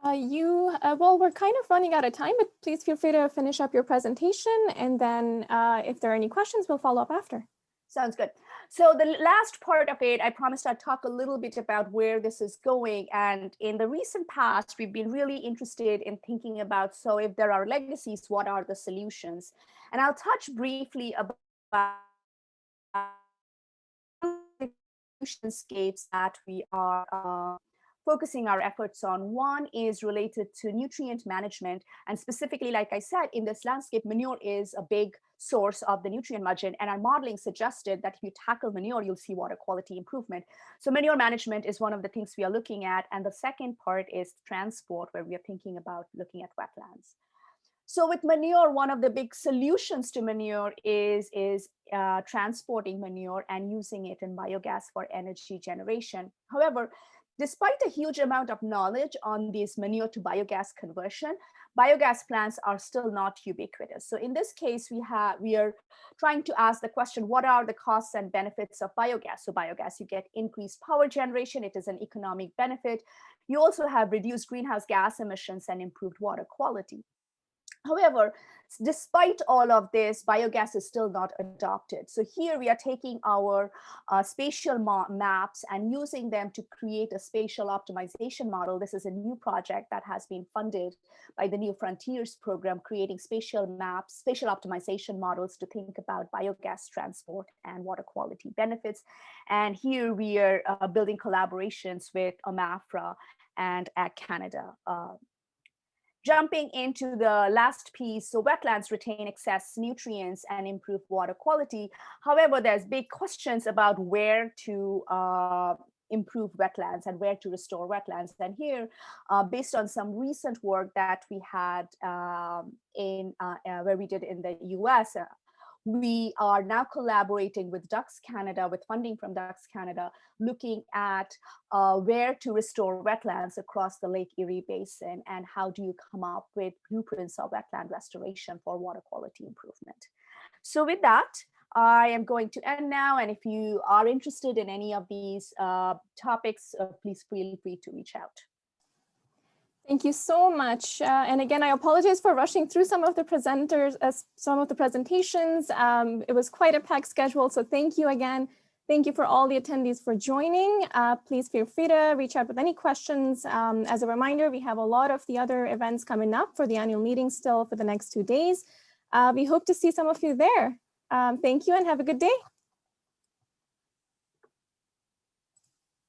Well, we're kind of running out of time, but please feel free to finish up your presentation. And then if there are any questions, we'll follow up after. Sounds good. So the last part of it, I promised I'd talk a little bit about where this is going. And in the recent past, we've been really interested in thinking about, so if there are legacies, what are the solutions? And I'll touch briefly about solutions that we are focusing our efforts on. One is related to nutrient management. And specifically, like I said, in this landscape, manure is a big source of the nutrient margin. And our modeling suggested that if you tackle manure, you'll see water quality improvement. So manure management is one of the things we are looking at. And the second part is transport, where we are thinking about looking at wetlands. So with manure, one of the big solutions to manure is transporting manure and using it in biogas for energy generation. However, despite a huge amount of knowledge on this manure to biogas conversion, biogas plants are still not ubiquitous. So in this case, we are trying to ask the question, what are the costs and benefits of biogas? So biogas, you get increased power generation. It is an economic benefit. You also have reduced greenhouse gas emissions and improved water quality. However, despite all of this, biogas is still not adopted. So here we are taking our spatial maps and using them to create a spatial optimization model. This is a new project that has been funded by the New Frontiers program, creating spatial maps, spatial optimization models to think about biogas transport and water quality benefits. And here we are building collaborations with AMAFRA and Ag Canada. Jumping into the last piece, so wetlands retain excess nutrients and improve water quality. However, there's big questions about where to improve wetlands and where to restore wetlands. And here, based on some recent work that we had where we did in the US, we are now collaborating with Ducks Canada, with funding from Ducks Canada, looking at where to restore wetlands across the Lake Erie Basin and how do you come up with blueprints of wetland restoration for water quality improvement. So with that, I am going to end now. And if you are interested in any of these topics, please feel free to reach out. Thank you so much. And again, I apologize for rushing through some of the presenters, some of the presentations. It was quite a packed schedule, so thank you again. Thank you for all the attendees for joining. Please feel free to reach out with any questions. As a reminder, we have a lot of the other events coming up for the annual meeting still for the next 2 days. We hope to see some of you there. Thank you and have a good day.